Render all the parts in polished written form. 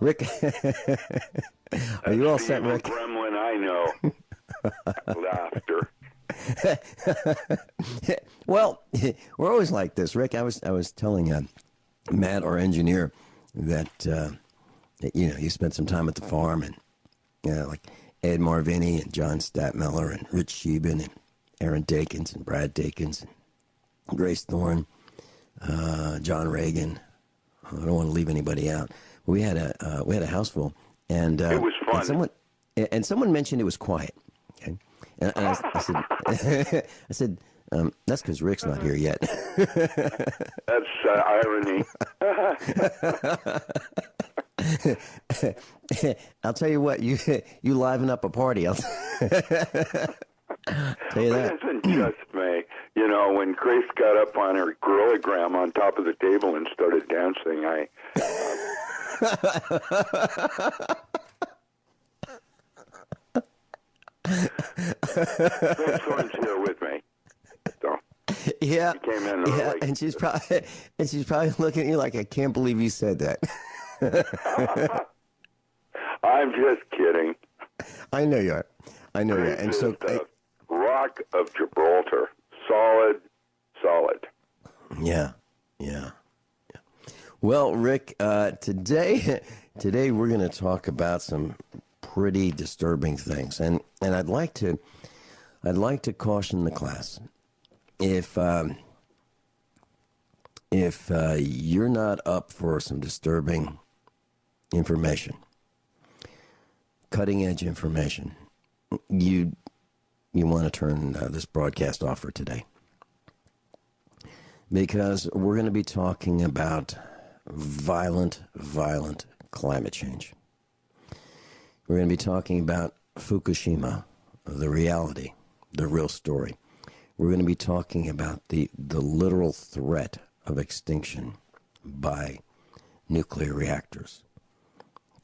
Rick, are you all set, Rick? Gremlin, I know. Laughter. Well, we're always like this, Rick. I was telling Matt, our engineer, that you spent some time at the farm, and like Ed Marvini and John Statmiller and Rich Sheben and Aaron Dakins and Brad Dakins and Grace Thorne, John Reagan. I don't want to leave anybody out. We had a house full, and it was fun. And someone mentioned it was quiet. Okay, and I said, that's because Rick's not here yet. That's irony. I'll tell you what, you liven up a party. I'll tell you that. It isn't just me. You know, when Grace got up on her gorillagram on top of the table and started dancing, Grace Thorne's here with me. So yeah, she came in early. And she's probably looking at you like, I can't believe you said that. I'm just kidding. I know you are. Grace And is so, the Rock of Gibraltar, solid. Yeah. Well, Rick, today we're going to talk about some pretty disturbing things, and I'd like to caution the class, if you're not up for some disturbing information, cutting edge information, you want to turn this broadcast off for today, because we're going to be talking about violent climate change. We're going to be talking about FukuShima, the reality, the real story. We're going to be talking about the literal threat of extinction by nuclear reactors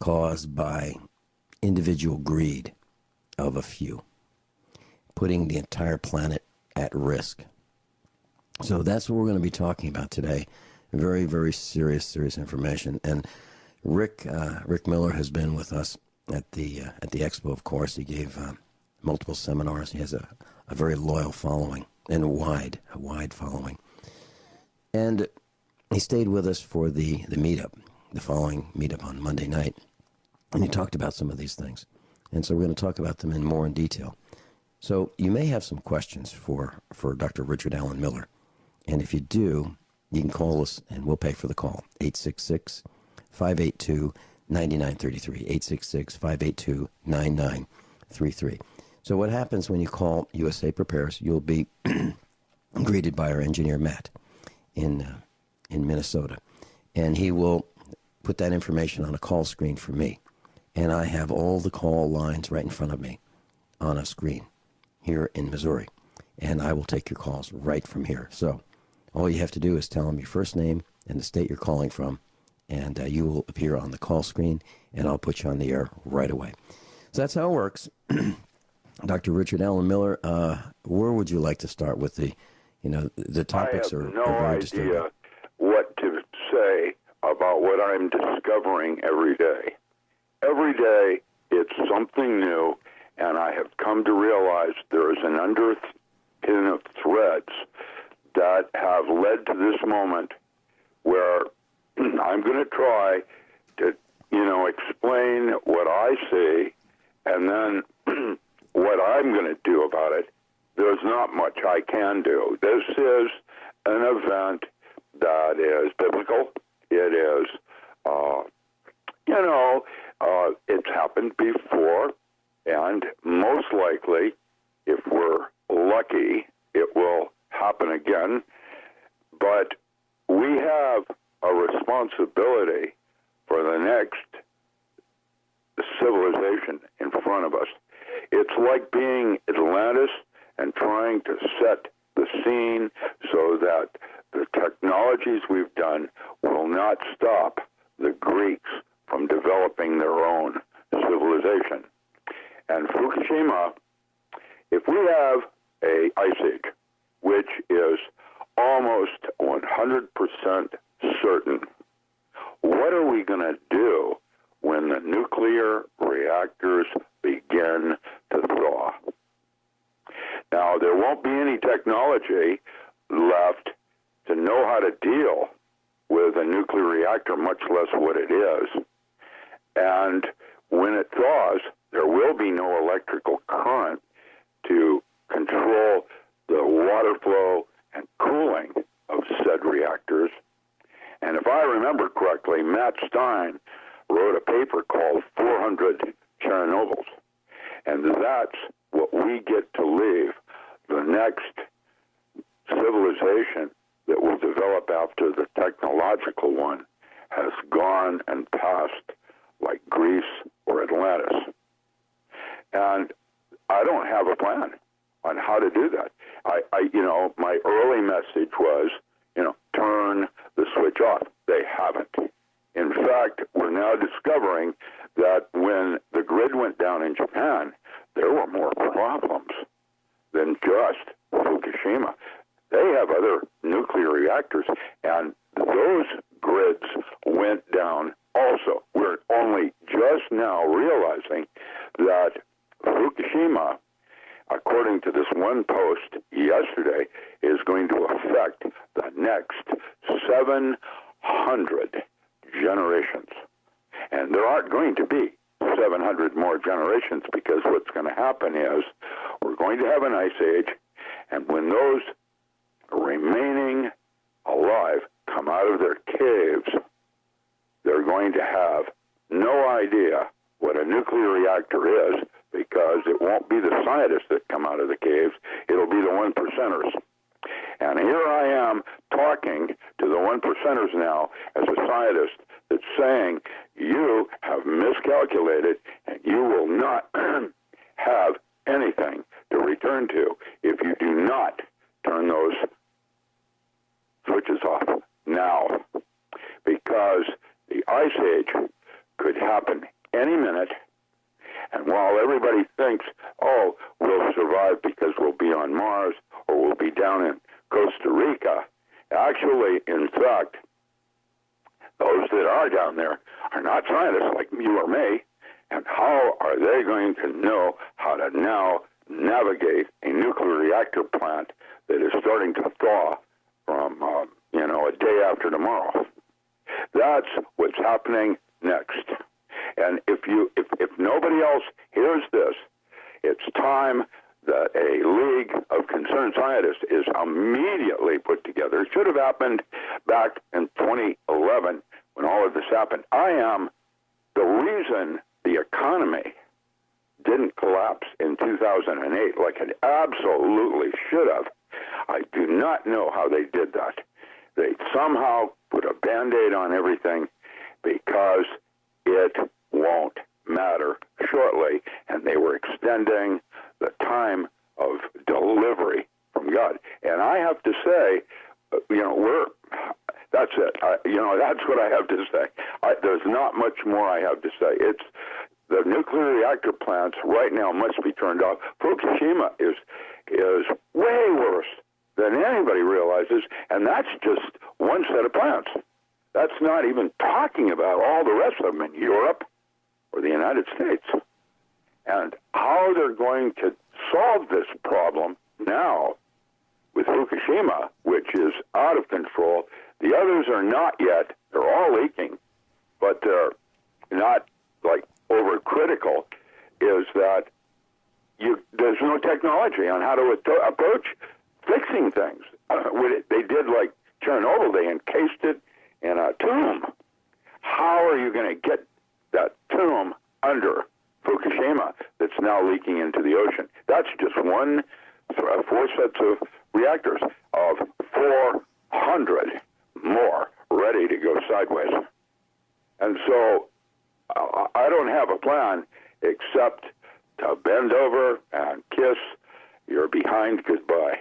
caused by individual greed of a few, putting the entire planet at risk. So that's what we're going to be talking about today. Very, very serious information. And Rick Miller has been with us at the expo. Of course, he gave multiple seminars. He has a very loyal following and a wide following. And he stayed with us for the meetup, the following meetup on Monday night, and he talked about some of these things. And so we're going to talk about them in more detail. So you may have some questions for Dr. Richard Allen Miller. And if you do, you can call us, and we'll pay for the call, 866-582-9933, 866-582-9933. So what happens when you call USA Prepares, you'll be greeted by our engineer, Matt, in Minnesota. And he will put that information on a call screen for me. And I have all the call lines right in front of me on a screen here in Missouri. And I will take your calls right from here. So all you have to do is tell him your first name and the state you're calling from, and you will appear on the call screen, and I'll put you on the air right away. So that's how it works. Dr. Richard Allen Miller, where would you like to start with the topics are very disturbing. I have no idea what to say about what I'm discovering every day. Every day, it's something new, and I have come to realize there is an underpin of threads that have led to this moment where I'm going to try to, explain what I see, and then what I'm going to do about it. There's not much I can do. This is an event that is biblical. It is, it's happened before, and most likely, if we're lucky, it will happen again. But we have a responsibility for the next civilization in front of us. It's like being Atlantis and trying to set the scene so that the technologies we've done will not stop the Greeks from developing their own civilization. And Fukushima, if we have a ice age, which is almost 100% certain. What are we going to do when the nuclear reactors begin to thaw? Now, there won't be any technology left to know how to deal with a nuclear reactor, much less what it is. And when it thaws, there will be no electrical current to control the water flow and cooling of said reactors. And if I remember correctly, Matt Stein wrote a paper called 400 Chernobyls. And that's what we get to leave the next civilization that will develop after the technological one has gone and passed, like Greece or Atlantis. And I don't have a plan on how to do that. My early message was, turn the switch off. They haven't. In fact, we're now discovering that when the grid went down in Japan, there were more problems than just Fukushima. They have other nuclear reactors, and those grids went down also. We're only just now realizing that Fukushima, according to this one post yesterday, is going to affect the next 700 generations. And there aren't going to be 700 more generations, because what's going to happen is we're going to have an ice age, and when those remaining alive come out of their caves, they're going to have no idea what a nuclear reactor is, because it won't be the scientists that come out of the caves, it'll be the one percenters. And here I am talking to the one percenters now as a scientist that's saying, you have miscalculated and you will not have anything to return to if you do not turn those switches off now, because the ice age could happen any minute. And while everybody thinks, we'll survive because we'll be on Mars or we'll be down in Costa Rica, actually, in fact, those that are down there are not scientists like you or me. And how are they going to know how to now navigate a nuclear reactor plant that is starting to thaw from, a day after tomorrow? That's what's happening next. And if nobody else hears this, it's time that a League of Concerned Scientists is immediately put together. It should have happened back in 2011 when all of this happened. I am the reason the economy didn't collapse in 2008 like it absolutely should have. I do not know how they did that. They somehow put a Band-Aid on everything because it won't matter shortly, and they were extending the time of delivery from God. And I have to say, that's it. That's what I have to say. There's not much more I have to say. It's the nuclear reactor plants right now must be turned off. Fukushima is way worse than anybody realizes, and that's just one set of plants. That's not even talking about all the rest of them in Europe or the United States. And how they're going to solve this problem now with Fukushima, which is out of control. The others are not yet. They're all leaking, but they're not like overcritical, is that there's no technology on how to approach fixing things. They did like Chernobyl. They encased it in a tomb. How are you going to get that tomb under Fukushima that's now leaking into the ocean? That's just four sets of reactors of 400 more ready to go sideways. And so I don't have a plan except to bend over and kiss your behind goodbye.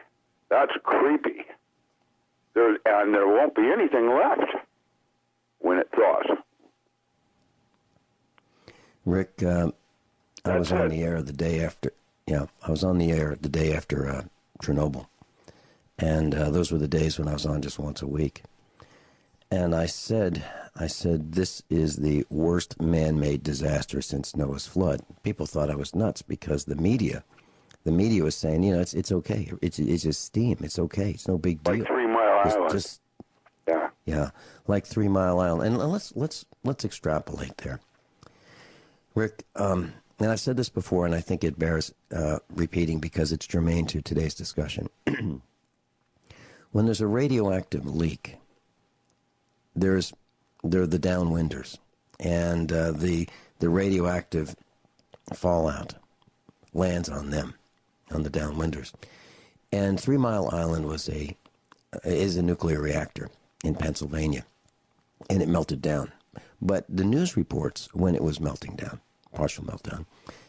That's creepy. And there won't be anything left when it thaws. Rick, I was on the air the day after. Yeah, I was on the air the day after Chernobyl, And those were the days when I was on just once a week. And I said, this is the worst man-made disaster since Noah's flood. People thought I was nuts because the media was saying, it's okay. It's just steam. It's okay. It's no big deal. Like 3 Mile Island. Yeah, like 3 Mile Island. And let's extrapolate there. Rick, and I've said this before, and I think it bears repeating because it's germane to today's discussion. When there's a radioactive leak, there are the downwinders, and the radioactive fallout lands on them, on the downwinders. And 3 Mile Island is a nuclear reactor in Pennsylvania, and it melted down. But the news reports, when it was melting down, partial meltdown,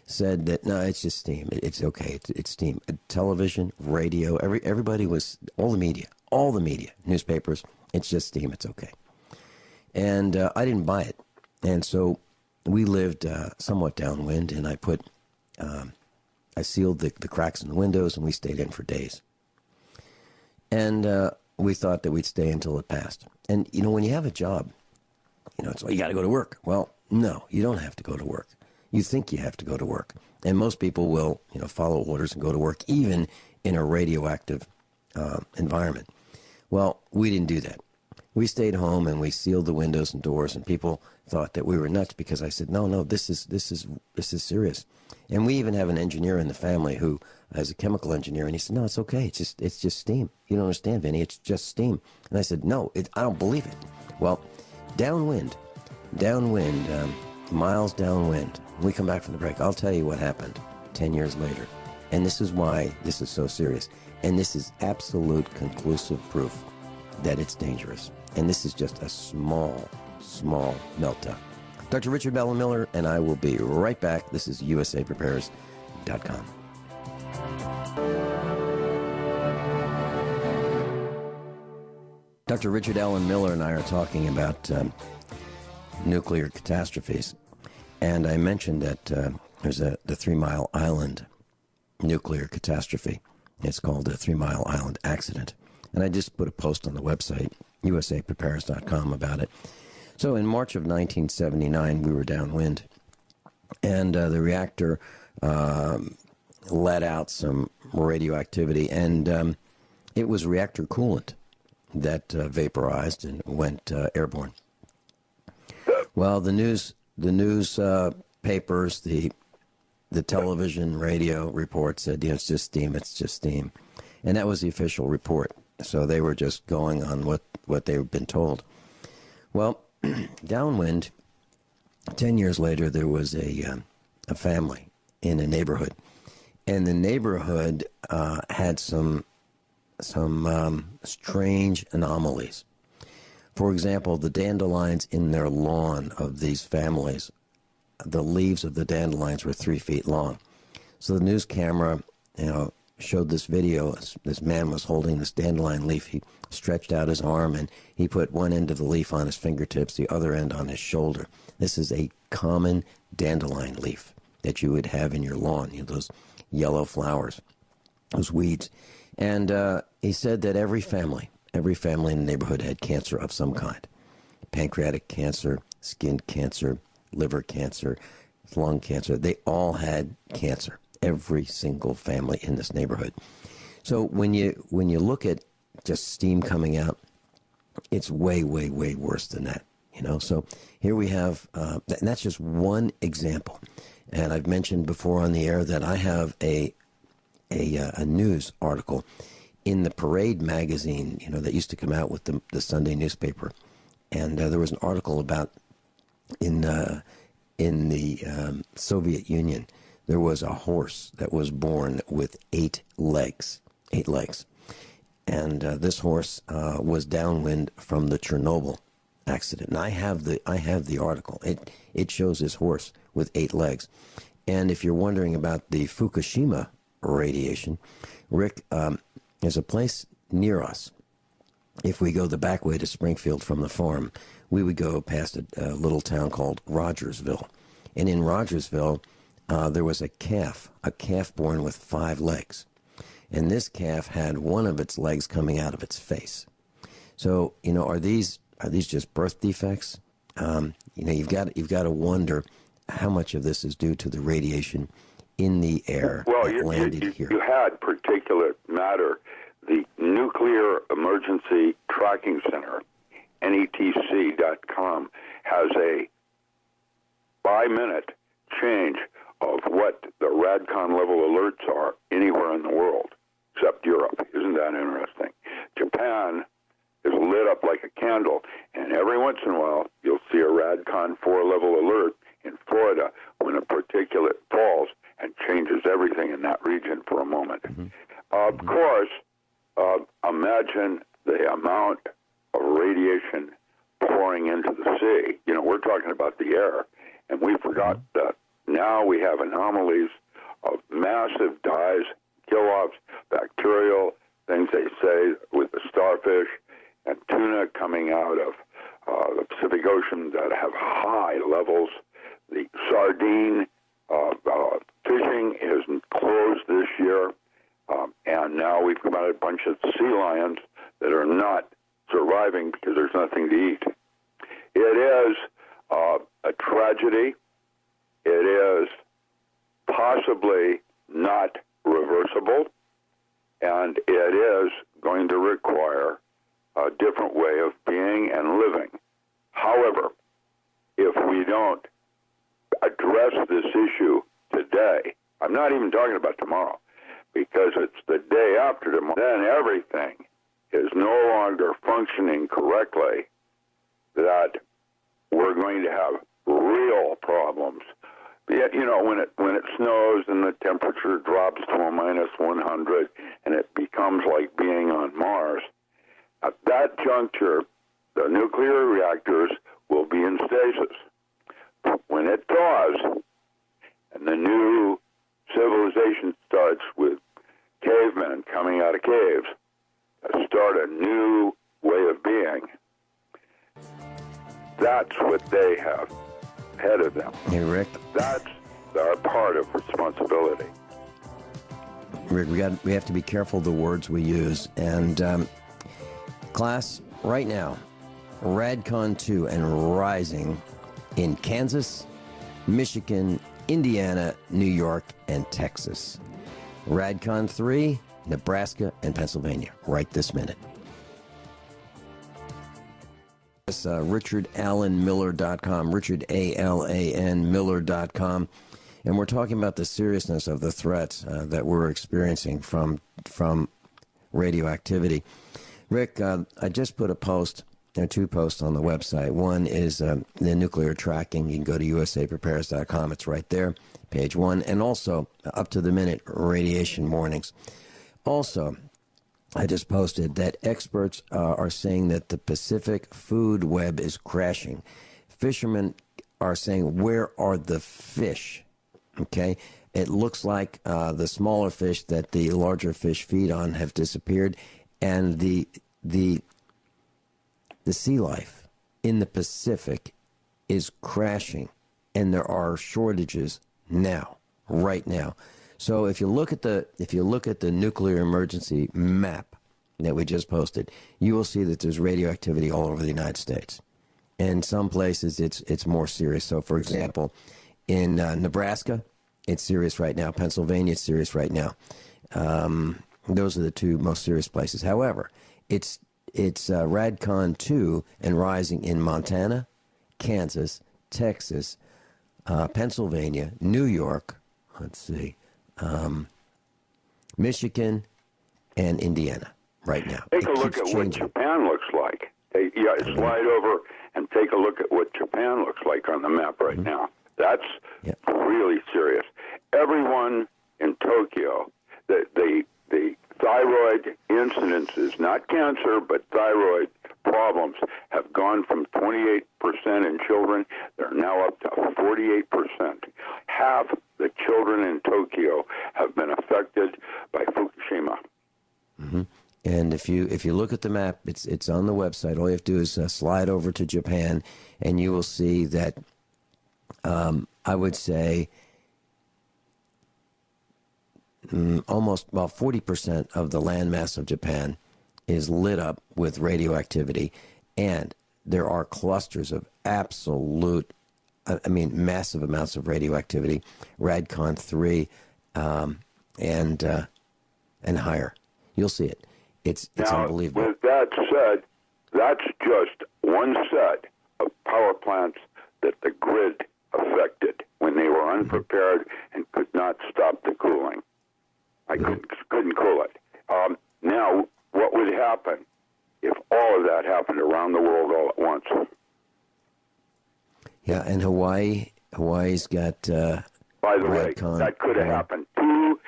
said that, no, it's just steam. It's okay. It's steam. Television, radio, everybody was, all the media, newspapers, it's just steam. It's okay. And I didn't buy it. And so we lived somewhat downwind, and I sealed the cracks in the windows, and we stayed in for days. And we thought that we'd stay until it passed. And, when you have a job, it's you got to go to work. Well, no, you don't have to go to work. You think you have to go to work. And most people will, follow orders and go to work, even in a radioactive environment. Well, we didn't do that. We stayed home and we sealed the windows and doors, and people thought that we were nuts because I said, no, this is serious. And we even have an engineer in the family who is a chemical engineer, and he said, no, it's okay. It's just steam. You don't understand, Vinny. It's just steam. And I said, no, I don't believe it. Well, downwind, miles downwind. When we come back from the break, I'll tell you what happened 10 years later. And this is why this is so serious. And this is absolute conclusive proof that it's dangerous. And this is just a small meltdown. Dr. Richard Allen Miller and I will be right back. This is USAPrepares.com. Dr. Richard Allen Miller and I are talking about nuclear catastrophes. And I mentioned that there's the 3 Mile Island nuclear catastrophe. It's called the 3 Mile Island accident. And I just put a post on the website, USAPrepares.com, about it. So in March of 1979, we were downwind, and the reactor let out some radioactivity, and it was reactor coolant that vaporized and went airborne. Well, the news papers, the television, radio reports said, it's just steam, and that was the official report. So they were just going on what they've been told. Well, downwind, 10 years later, there was a family in a neighborhood, and the neighborhood had some strange anomalies. For example, the dandelions in their lawn of these families, the leaves of the dandelions were 3 feet long. So the news camera, showed this video. This man was holding this dandelion leaf. He stretched out his arm and he put one end of the leaf on his fingertips, the other end on his shoulder. This is a common dandelion leaf that you would have in your lawn, those yellow flowers, those weeds. And he said that every family in the neighborhood had cancer of some kind. Pancreatic cancer, skin cancer, liver cancer, lung cancer. They all had cancer. Every single family in this neighborhood. So when you look at just steam coming out, it's way, way, way worse than that. So here we have, and that's just one example. And I've mentioned before on the air that I have a news article in the Parade magazine, that used to come out with the Sunday newspaper, and there was an article about in the Soviet Union. There was a horse that was born with 8 legs. And this horse was downwind from the Chernobyl accident. And I have the article. It shows this horse with 8 legs. And if you're wondering about the Fukushima radiation, Rick, there's a place near us. If we go the back way to Springfield from the farm, we would go past a little town called Rogersville. And in Rogersville, there was a calf born with 5 legs. and this calf had one of its legs coming out of its face. So, are these just birth defects? You've got to wonder how much of this is due to the radiation in the air that landed here. You had particulate matter. The Nuclear Emergency Tracking Center, NETC.com, has a by-minute change of what the RADCON level alerts are anywhere in the world, except Europe. Isn't that interesting? Japan is lit up like a candle, and every once in a while you'll see a RADCON 4 level alert in Florida when a particulate falls and changes everything in that region for a moment. Of course, imagine the amount of radiation pouring into the sea. We're talking about the air, and we forgot that now we have anomalies of massive dyes, kill-offs, bacterial, things they say with the starfish, and tuna coming out of the Pacific Ocean that have high levels. The sardine fishing is closed this year, and now we've got a bunch of sea lions that are not surviving because there's nothing to eat. It is a tragedy. It is possibly not reversible, and it is going to require a different way of being and living. However, if we don't address this issue today, I'm not even talking about tomorrow, because it's the day after tomorrow, then everything is no longer functioning correctly, that we're going to have real problems. Yet, when it snows and the temperature drops to a minus 100 and it becomes like being on Mars, at that juncture, the nuclear reactors will be in stasis. When it thaws and the new civilization starts with cavemen coming out of caves, start a new way of being, that's what they have ahead of them. Hey, Rick. That's our part of responsibility. Rick, we have to be careful the words we use. And class, right now, RADCON 2 and rising in Kansas, Michigan, Indiana, New York, and Texas. RADCON 3, Nebraska, and Pennsylvania, right this minute. RichardAllenMiller.com, RichardAlanMiller.com, and we're talking about the seriousness of the threats that we're experiencing from radioactivity. Rick, I just put a post, there are two posts on the website. One is the nuclear tracking. You can go to usaprepares.com. It's right there, page 1, and also up-to-the-minute radiation warnings. Also, I just posted that experts are saying that the Pacific food web is crashing. Fishermen are saying, where are the fish? Okay, it looks like the smaller fish that the larger fish feed on have disappeared, and the sea life in the Pacific is crashing, and there are shortages now, right now. So if you look at the nuclear emergency map that we just posted, you will see that there's radioactivity all over the United States. In some places, it's more serious. So, for example, in Nebraska, it's serious right now. Pennsylvania, it's serious right now. Those are the two most serious places. However, it's RADCON 2 and rising in Montana, Kansas, Texas, Pennsylvania, New York. Let's see. Michigan and Indiana right now. Take a look at what Japan looks like. Slide over and take a look at what Japan looks like on the map right now. That's really serious. Everyone in Tokyo, the thyroid incidences, not cancer, but thyroid problems, have gone from 28% in children. They're now up to 48%. Half the children in Tokyo have been affected by FukuShima. Mm-hmm. And if you look at the map, it's on the website. All you have to do is slide over to Japan, and you will see that I would say almost about 40% of the landmass of Japan is lit up with radioactivity, and there are clusters of absolute, massive amounts of radioactivity, Radcon 3, and higher. You'll see it. It's unbelievable. With that said, that's just one set of power plants that the grid affected when they were unprepared and could not stop the cooling. I couldn't cool it. Now, what would happen if all of that happened around the world all at once? Yeah, and Hawaii's got. By the way, that could have happened. 2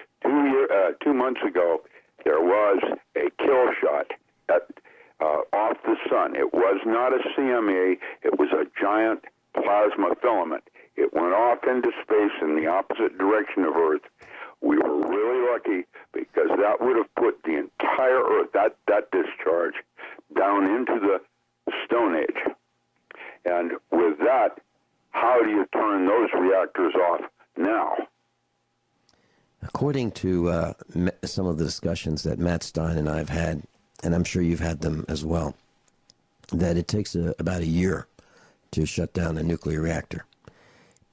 months ago, there was a kill shot off the sun. It was not a CME. It was a giant plasma filament. It went off into space in the opposite direction of Earth. We were really lucky because that would have put the entire Earth, that discharge, down into the Stone Age. And with that, how do you turn those reactors off now? According to some of the discussions that Matt Stein and I have had, and I'm sure you've had them as well, that it takes about a year to shut down a nuclear reactor.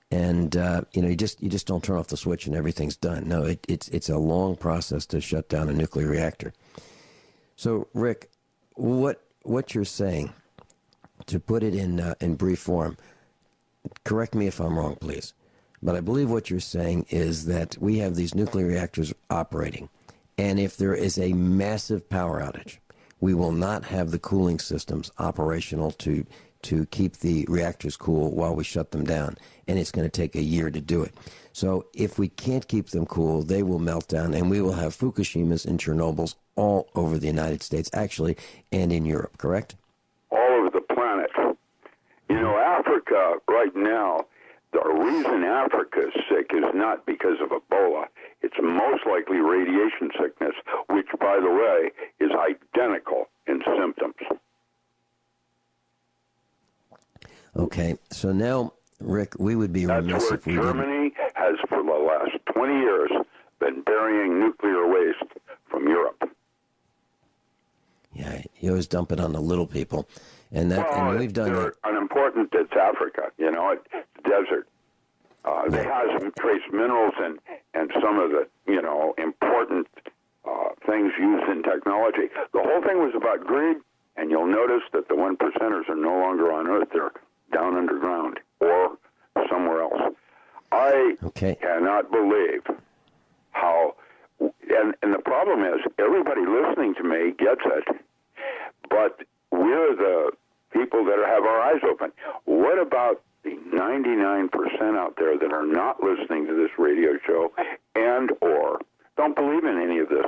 And you just don't turn off the switch and everything's done. No, it's a long process to shut down a nuclear reactor. So, Rick, what you're saying, to put it in brief form, correct me if I'm wrong, please, but I believe what you're saying is that we have these nuclear reactors operating, and if there is a massive power outage, we will not have the cooling systems operational to keep the reactors cool while we shut them down, and it's going to take a year to do it. So if we can't keep them cool, they will melt down, and we will have Fukushimas and Chernobyls all over the United States, actually, and in Europe, correct? All over the planet. You know, Africa right now, the reason Africa is sick is not because of Ebola. It's most likely radiation sickness, which, by the way, is identical in symptoms. Okay, so now, Rick, we would be remiss if we didn't. Germany has, for the last 20 years, been burying nuclear waste from Europe. Yeah, you always dump it on the little people, and we've done that. Unimportant. It's Africa, it's desert. They have some trace minerals and some of the important things used in technology. The whole thing was about greed, and you'll notice that the 1%ers are no longer on Earth; they're down underground or somewhere else. I cannot believe how. And the problem is, everybody listening to me gets it, but we're the people that have our eyes open. What about the 99% out there that are not listening to this radio show and or don't believe in any of this?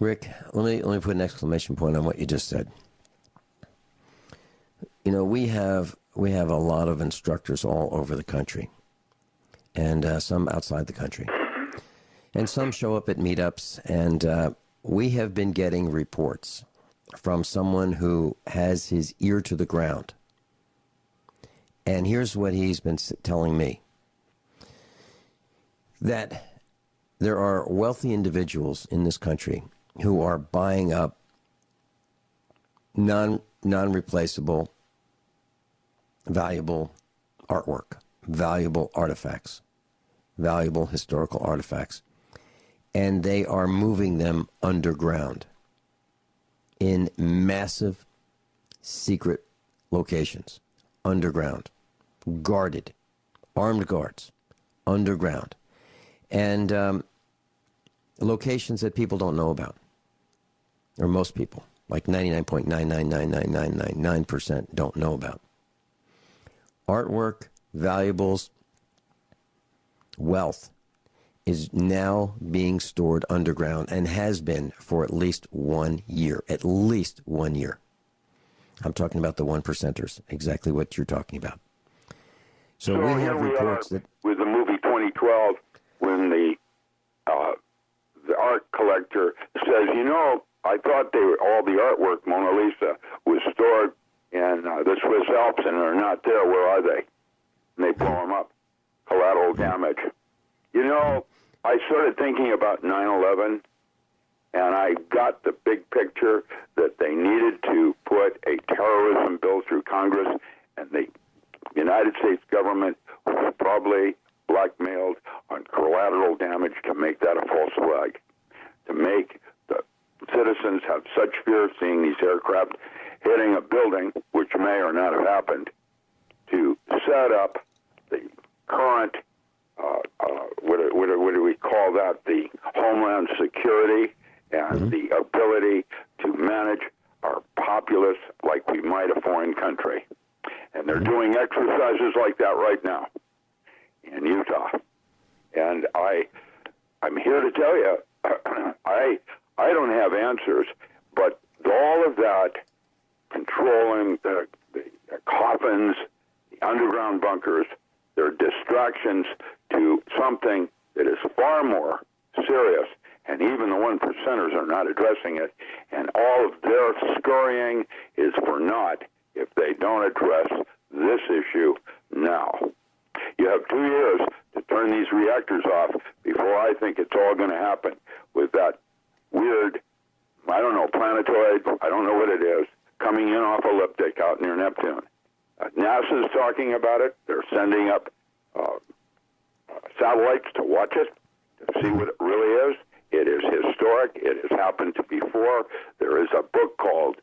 Rick, let me put an exclamation point on what you just said. We have a lot of instructors all over the country, and some outside the country, and some show up at meetups, and we have been getting reports from someone who has his ear to the ground. And here's what he's been telling me. That there are wealthy individuals in this country who are buying up non-replaceable, valuable artwork, valuable artifacts, valuable historical artifacts, and they are moving them underground in massive secret locations, underground, guarded, armed guards, underground, and locations that people don't know about, or most people, like 99.9999999% don't know about. Artwork, valuables, wealth is now being stored underground and has been for at least 1 year. At least 1 year. I'm talking about the 1%ers, exactly what you're talking about. So we have reports that with the movie 2012, when the art collector says, I thought all the artwork, Mona Lisa, was stored in the Swiss Alps, and they're not there. Where are they? And they blow them up. Collateral damage. I started thinking about 9/11, and I got the big picture that they needed to put a terrorism bill through Congress, and the United States government was probably blackmailed on collateral damage to make that a false flag, to make the citizens have such fear of seeing these aircraft hitting a building, which may or not have happened, to set up the current, what do we call that, the Homeland Security and the ability to manage our populace like we might a foreign country. And they're doing exercises like that right now in Utah. And I'm here to tell you, I don't have answers, but all of that, controlling the coffins, the underground bunkers, they're distractions to something that is far more serious, and even the 1%ers are not addressing it, and all of their scurrying is for naught if they don't address this issue now. You have 2 years to turn these reactors off before I think it's all going to happen with that weird, I don't know, planetoid, I don't know what it is, coming in off elliptic out near Neptune. NASA's talking about it. They're sending up satellites to watch it, to see what it really is. It is historic. It has happened before. There is a book called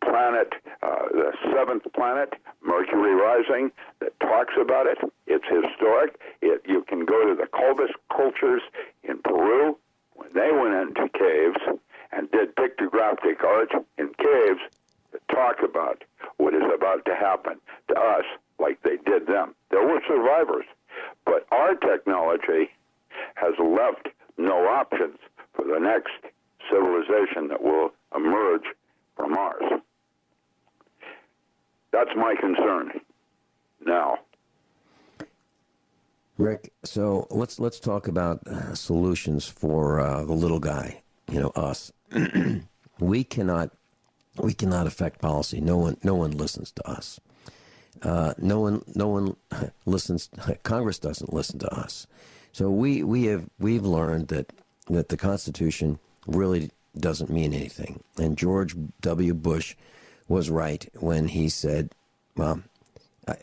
Planet, the Seventh Planet, Mercury Rising, that talks about it. It's historic. You can go to the Colbus cultures in Peru when they went into caves and did pictographic art in caves that talk about what is about to happen to us like they did them. There were survivors, but our technology has left no options for the next civilization that will emerge from ours. That's my concern now. Rick, so let's talk about solutions for the little guy, us. We cannot affect policy. No one listens to us. No one listens. Congress doesn't listen to us. So we've learned that the Constitution really doesn't mean anything. And George W. Bush was right when he said, well,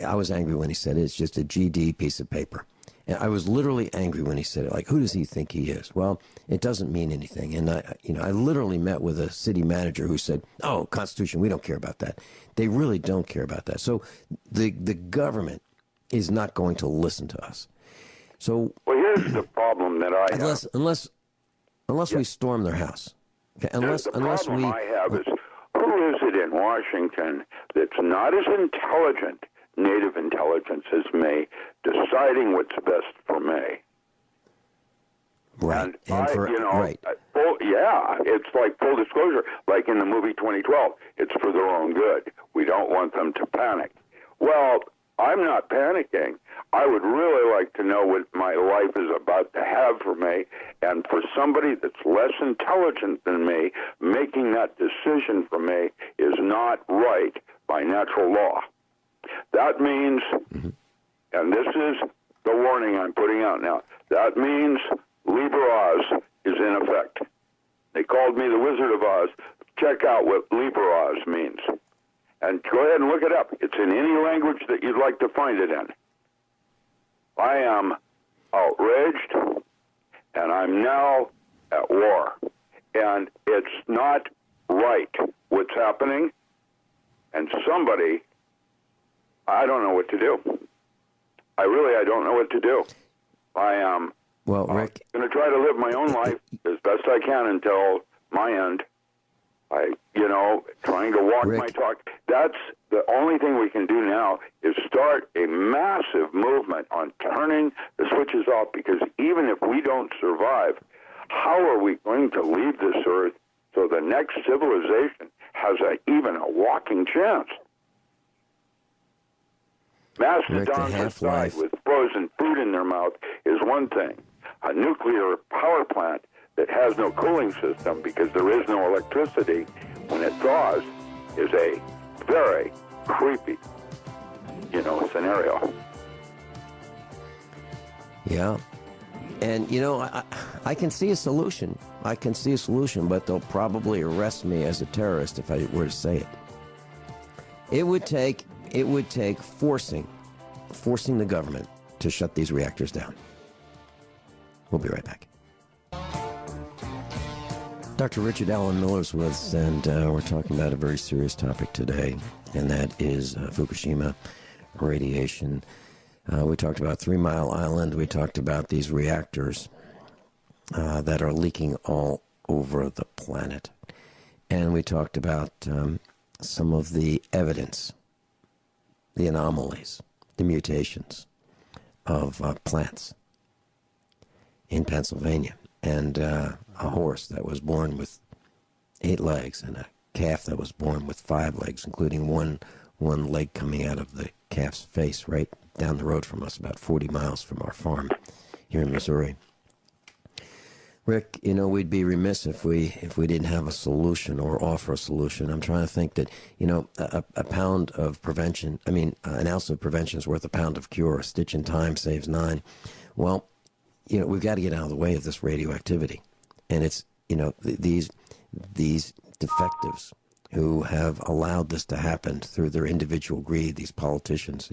I was angry when he said it's just a GD piece of paper. And I was literally angry when he said it. Like, who does he think he is? Well, it doesn't mean anything. And I literally met with a city manager who said, "Oh, Constitution, we don't care about that." They really don't care about that. So the government is not going to listen to us. So, well, here's the problem that I have. Unless we storm their house. Okay? Unless problem I have is, who is it in Washington that's not as intelligent, native intelligence, as me, deciding what's best for me? Right. Right. It's like full disclosure, like in the movie 2012. It's for their own good. We don't want them to panic. Well, I'm not panicking. I would really like to know what my life is about to have for me, and for somebody that's less intelligent than me, making that decision for me is not right by natural law. That means, and this is the warning I'm putting out now, that means Liber Oz is in effect. They called me the Wizard of Oz. Check out what Liber Oz means. And go ahead and look it up. It's in any language that you'd like to find it in. I am outraged, and I'm now at war. And it's not right what's happening. And somebody, I don't know what to do. I don't know what to do. I am Rick, going to try to live my own life as best I can until my end. Trying to walk Rick, my talk. That's the only thing we can do now is start a massive movement on turning the switches off, because even if we don't survive, how are we going to leave this earth so the next civilization has even a walking chance? Mastodons inside with frozen food in their mouth is one thing. A nuclear power plant that has no cooling system because there is no electricity when it thaws is a very creepy, scenario. Yeah. And, you know, I can see a solution. I can see a solution, but they'll probably arrest me as a terrorist if I were to say it. It would take forcing the government to shut these reactors down. We'll be right back. Dr. Richard Allen Miller's with us, and we're talking about a very serious topic today, and that is Fukushima radiation. We talked about 3 Mile Island. We talked about these reactors that are leaking all over the planet. And we talked about some of the evidence, the anomalies, the mutations of plants in Pennsylvania. And a horse that was born with 8 legs and a calf that was born with 5 legs, including one leg coming out of the calf's face right down the road from us, about 40 miles from our farm here in Missouri. Rick, you know, we'd be remiss if we didn't have a solution or offer a solution. I'm trying to think that, you know, a pound of prevention, an ounce of prevention is worth a pound of cure. A stitch in time saves 9. Well, you know, we've got to get out of the way of this radioactivity. And it's, you know, these defectives who have allowed this to happen through their individual greed, these politicians,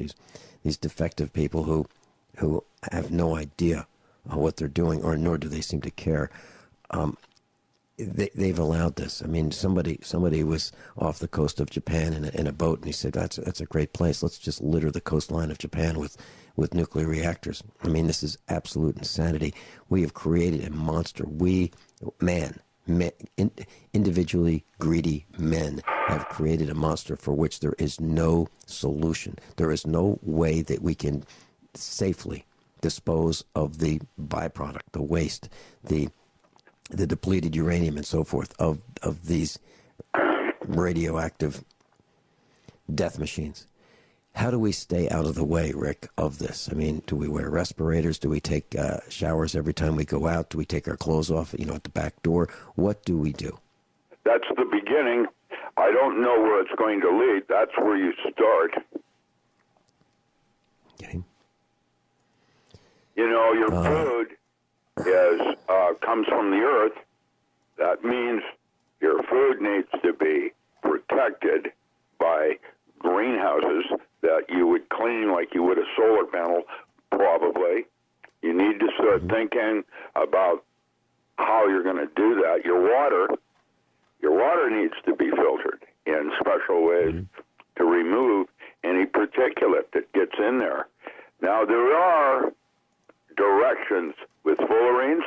these defective people who have no idea what they're doing, or nor do they seem to care. They've allowed this. I mean, somebody was off the coast of Japan in a boat, and he said, that's a great place. Let's just litter the coastline of Japan with nuclear reactors. I mean, this is absolute insanity. We have created a monster. Individually greedy men have created a monster for which there is no solution. There is no way that we can safely dispose of the byproduct, the waste, the depleted uranium and so forth of these radioactive death machines. How do we stay out of the way, Rick, of this? I mean, do we wear respirators? Do we take showers every time we go out? Do we take our clothes off, you know, at the back door? What do we do? That's the beginning. I don't know where it's going to lead. That's where you start. Okay. You know, your food comes from the earth. That means your food needs to be protected by greenhouses that you would clean like you would a solar panel, probably. You need to start thinking about how you're going to do that. Your water needs to be filtered in special ways to remove any particulate that gets in there. Now, there are directions with fullerenes.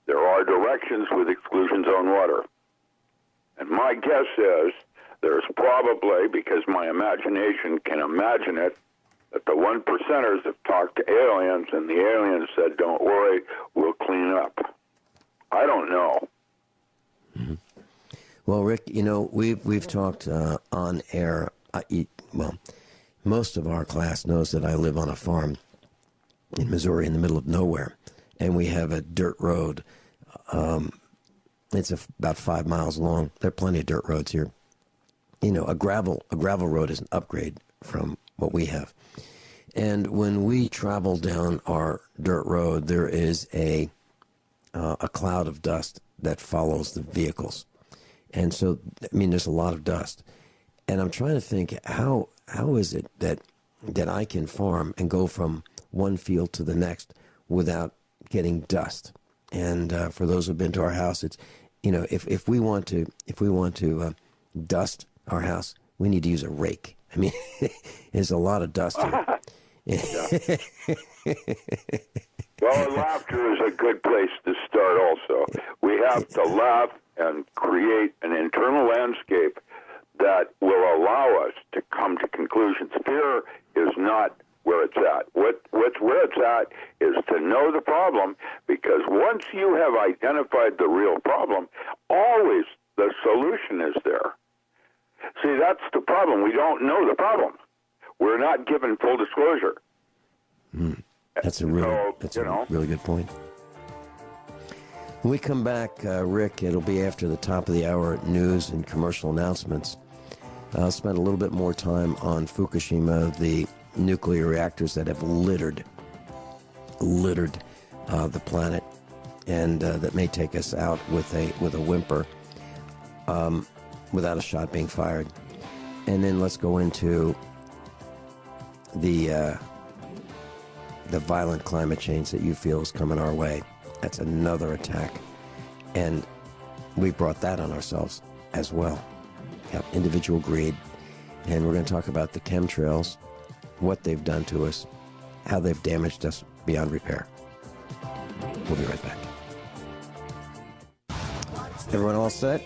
There are directions with exclusion zone water. And my guess is there's probably, because my imagination can imagine it, that the 1%ers have talked to aliens, and the aliens said, don't worry, we'll clean up. I don't know. Mm-hmm. Well, Rick, you know, we've talked on air. Most of our class knows that I live on a farm in Missouri in the middle of nowhere, and we have a dirt road. It's about 5 miles long. There are plenty of dirt roads here. You know, a gravel road is an upgrade from what we have. And when we travel down our dirt road, there is a cloud of dust that follows the vehicles. And so, I mean, there's a lot of dust. And I'm trying to think, how is it that I can farm and go from one field to the next without getting dust? And for those who've been to our house, it's, you know, if we want to dust our house, we need to use a rake. I mean, there's a lot of dust here. Well, laughter is a good place to start also. We have to laugh and create an internal landscape that will allow us to come to conclusions. Fear is not where it's at. Where it's at is to know the problem, because once you have identified the real problem, always the solution is there. See, that's the problem. We don't know the problem. We're not given full disclosure. That's a really good point. When we come back, Rick, it'll be after the top of the hour news and commercial announcements. I'll spend a little bit more time on Fukushima, the nuclear reactors that have littered the planet, and that may take us out with a whimper, without a shot being fired. And then let's go into the violent climate change that you feel is coming our way. That's another attack, and we brought that on ourselves as well. Yep, individual greed. And we're going to talk about the chemtrails, what they've done to us, how they've damaged us beyond repair. We'll be right back. Everyone all set?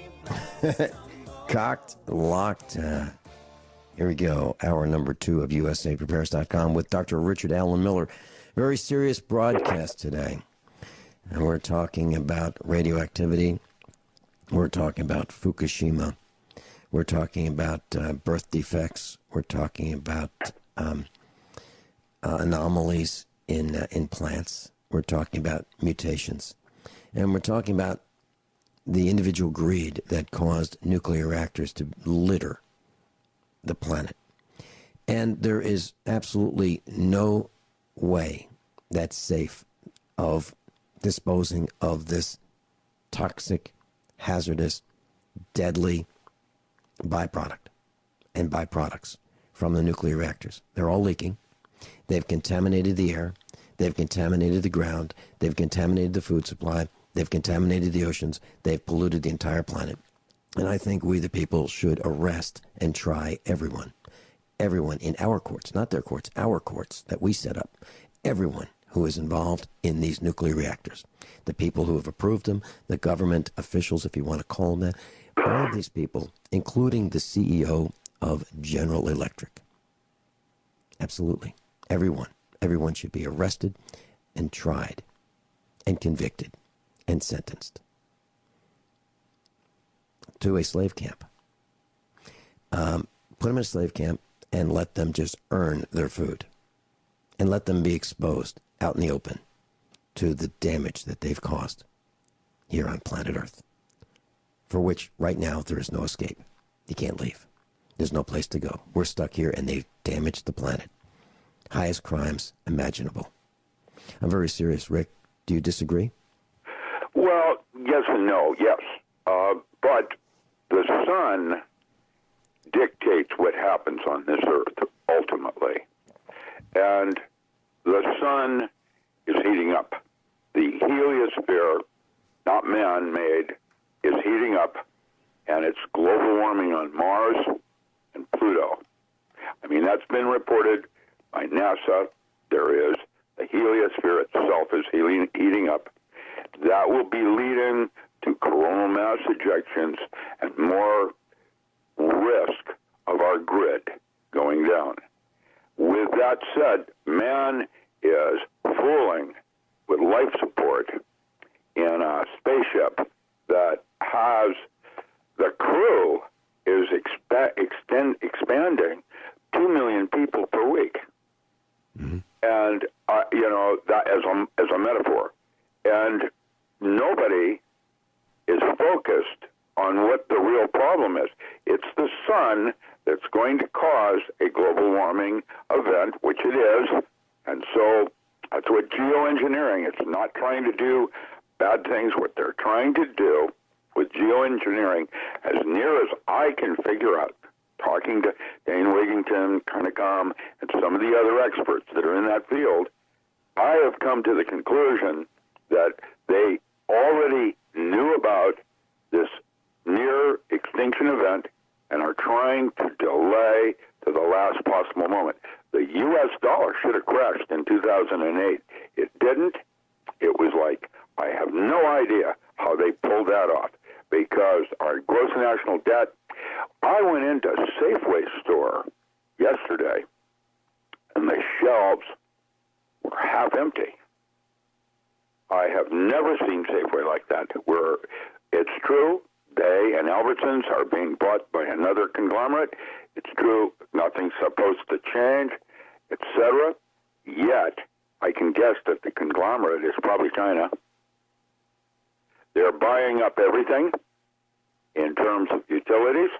Cocked, locked. Here we go. Hour number 2 of USAPrepares.com with Dr. Richard Allen Miller. Very serious broadcast today. And we're talking about radioactivity. We're talking about Fukushima. We're talking about birth defects. We're talking about anomalies in plants. We're talking about mutations. And we're talking about the individual greed that caused nuclear reactors to litter the planet. And there is absolutely no way that's safe of disposing of this toxic, hazardous, deadly byproduct and byproducts from the nuclear reactors. They're all leaking. They've contaminated the air. They've contaminated the ground. They've contaminated the food supply. They've contaminated the oceans. They've polluted the entire planet. And I think we, the people, should arrest and try everyone in our courts, not their courts, our courts that we set up, everyone who is involved in these nuclear reactors, the people who have approved them, the government officials, if you want to call them that, all of these people, including the CEO of General Electric. Absolutely. Everyone should be arrested and tried and convicted and sentenced to a slave camp. Put them in a slave camp and let them just earn their food and let them be exposed out in the open to the damage that they've caused here on planet Earth, for which right now there is no escape. You can't leave. There's no place to go. We're stuck here and they've damaged the planet. Highest crimes imaginable. I'm very serious, Rick. Do you disagree? Well, yes and no, yes. But the sun dictates what happens on this earth, ultimately. And the sun is heating up. The heliosphere, not man-made, is heating up, and it's global warming on Mars and Pluto. I mean, that's been reported by NASA. There is. The heliosphere itself is heating up. That will be leading to coronal mass ejections and more risk of our grid going down. With that said, man is fooling with life support in a spaceship that has the crew is expanding 2 million people per week. Mm-hmm. And, that as a metaphor. And nobody is focused on what the real problem is. It's the sun that's going to cause a global warming event, which it is. And so that's what geoengineering, it's not trying to do bad things. What they're trying to do with geoengineering, as near as I can figure out, talking to Dane Wigington, Carnicom, and some of the other experts that are in that field, I have come to the conclusion that they already knew about this near extinction event and are trying to delay to the last possible moment. The U.S. dollar should have crashed in 2008. It didn't. It was like, I have no idea how they pulled that off, because our gross national debt, I went into a Safeway store yesterday, and the shelves were half empty. I have never seen Safeway like that, where it's true, they and Albertsons are being bought by another conglomerate. It's true, nothing's supposed to change, etc. Yet, I can guess that the conglomerate is probably China. They're buying up everything in terms of utilities,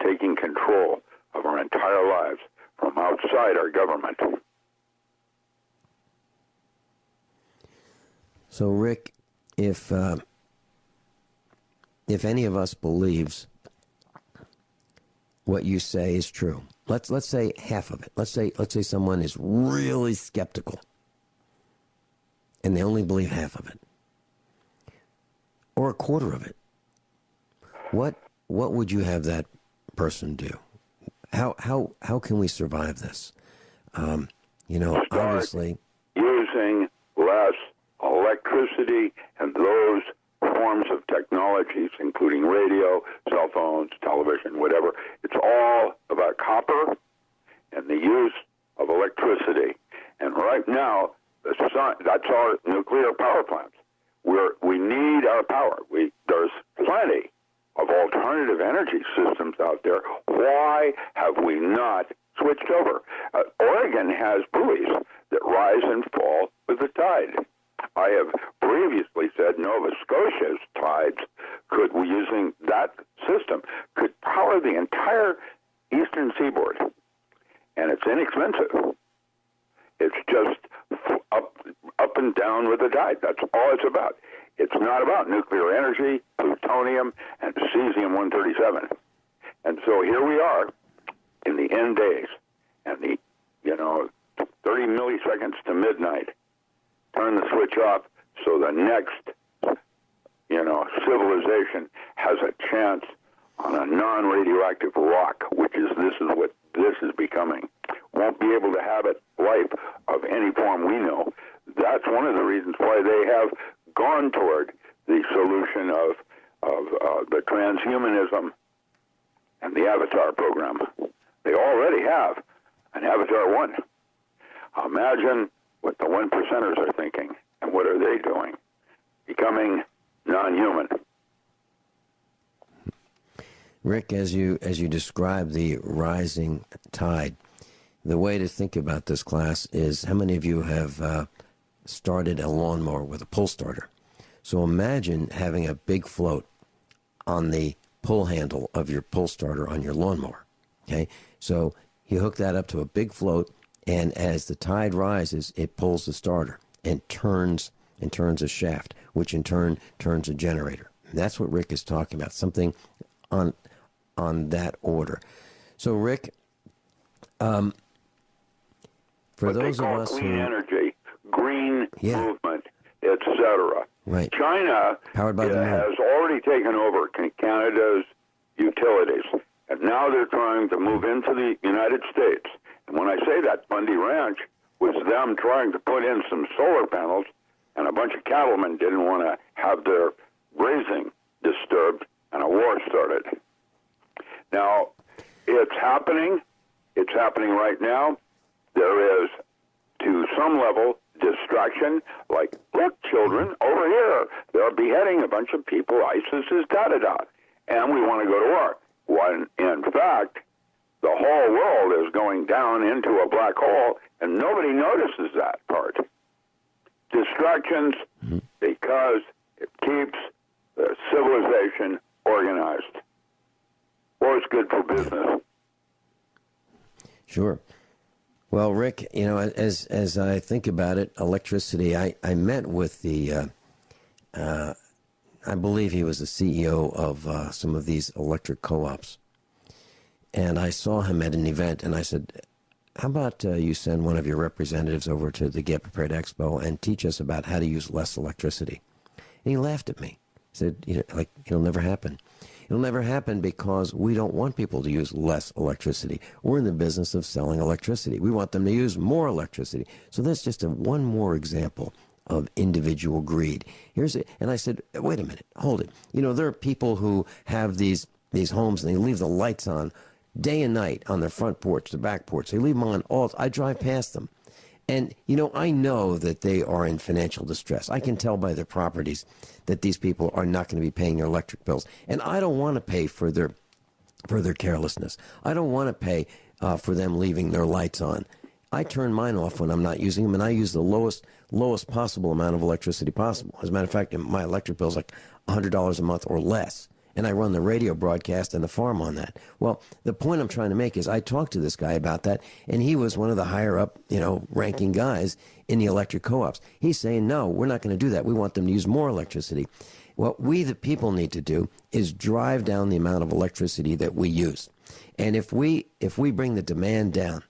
taking control of our entire lives from outside our government. So, Rick, if any of us believes what you say is true, let's say half of it. Let's say someone is really skeptical, and they only believe half of it, or a quarter of it. What would you have that person do? How can we survive this? Obviously, using less electricity and those forms of technologies, including radio, cell phones, television, whatever. It's all about copper and the use of electricity. And right now, that's our nuclear power plants. We need our power. There's plenty of alternative energy systems out there. Why have we not switched over? Oregon has buoys that rise and fall with the tide. I have previously said Nova Scotia's tides using that system, could power the entire eastern seaboard. And it's inexpensive. It's just up and down with the tide. That's all it's about. It's not about nuclear energy, plutonium, and cesium-137. And so here we are in the end days, and the 30 milliseconds to midnight. Turn the switch off so the next civilization has a chance on a non-radioactive rock, which is what this is becoming. Won't be able to habit life of any form we know. That's one of the reasons why they have gone toward the solution of the transhumanism and the Avatar program. They already have an Avatar 1. Imagine what the one percenters are thinking, and what are they doing? Becoming non-human. Rick, as you describe the rising tide, the way to think about this class is, how many of you have started a lawnmower with a pull starter? So imagine having a big float on the pull handle of your pull starter on your lawnmower. Okay, so you hook that up to a big float, and as the tide rises, it pulls the starter and turns a shaft, which in turn turns a generator. And that's what Rick is talking about, something on that order. So, Rick, for what those of us clean who energy, green movement, etc. Right. China Powered by the moon. has already taken over Canada's utilities, and now they're trying to move into the United States. And when I say that, Bundy Ranch was them trying to put in some solar panels, and a bunch of cattlemen didn't want to have their grazing disturbed, and a war started. Now, it's happening. It's happening right now. There is, to some level, distraction. Like, look, children, over here, they're beheading a bunch of people. ISIS is da-da-da. And we want to go to war. When, in fact, the whole world is going down into a black hole, and nobody notices that part. Distractions, because it keeps the civilization organized. Or it's good for business. Sure. Well, Rick, as I think about it, electricity, I met with the, I believe he was the CEO of some of these electric co-ops. And I saw him at an event, and I said, how about you send one of your representatives over to the Get Prepared Expo and teach us about how to use less electricity? And he laughed at me. He said, it'll never happen. It'll never happen because we don't want people to use less electricity. We're in the business of selling electricity. We want them to use more electricity. So that's just one more example of individual greed. And I said, wait a minute, hold it. There are people who have these homes and they leave the lights on day and night on their front porch, the back porch. They leave them on all. I drive past them. And, I know that they are in financial distress. I can tell by their properties that these people are not going to be paying their electric bills. And I don't want to pay for their carelessness. I don't want to pay for them leaving their lights on. I turn mine off when I'm not using them, and I use the lowest possible amount of electricity possible. As a matter of fact, my electric bill is like $100 a month or less. and I run the radio broadcast and the farm on that. Well, the point I'm trying to make is I talked to this guy about that, and he was one of the higher up, ranking guys in the electric co-ops. He's saying, no, we're not going to do that. We want them to use more electricity. What we, the people, need to do is drive down the amount of electricity that we use. And if we bring the demand down,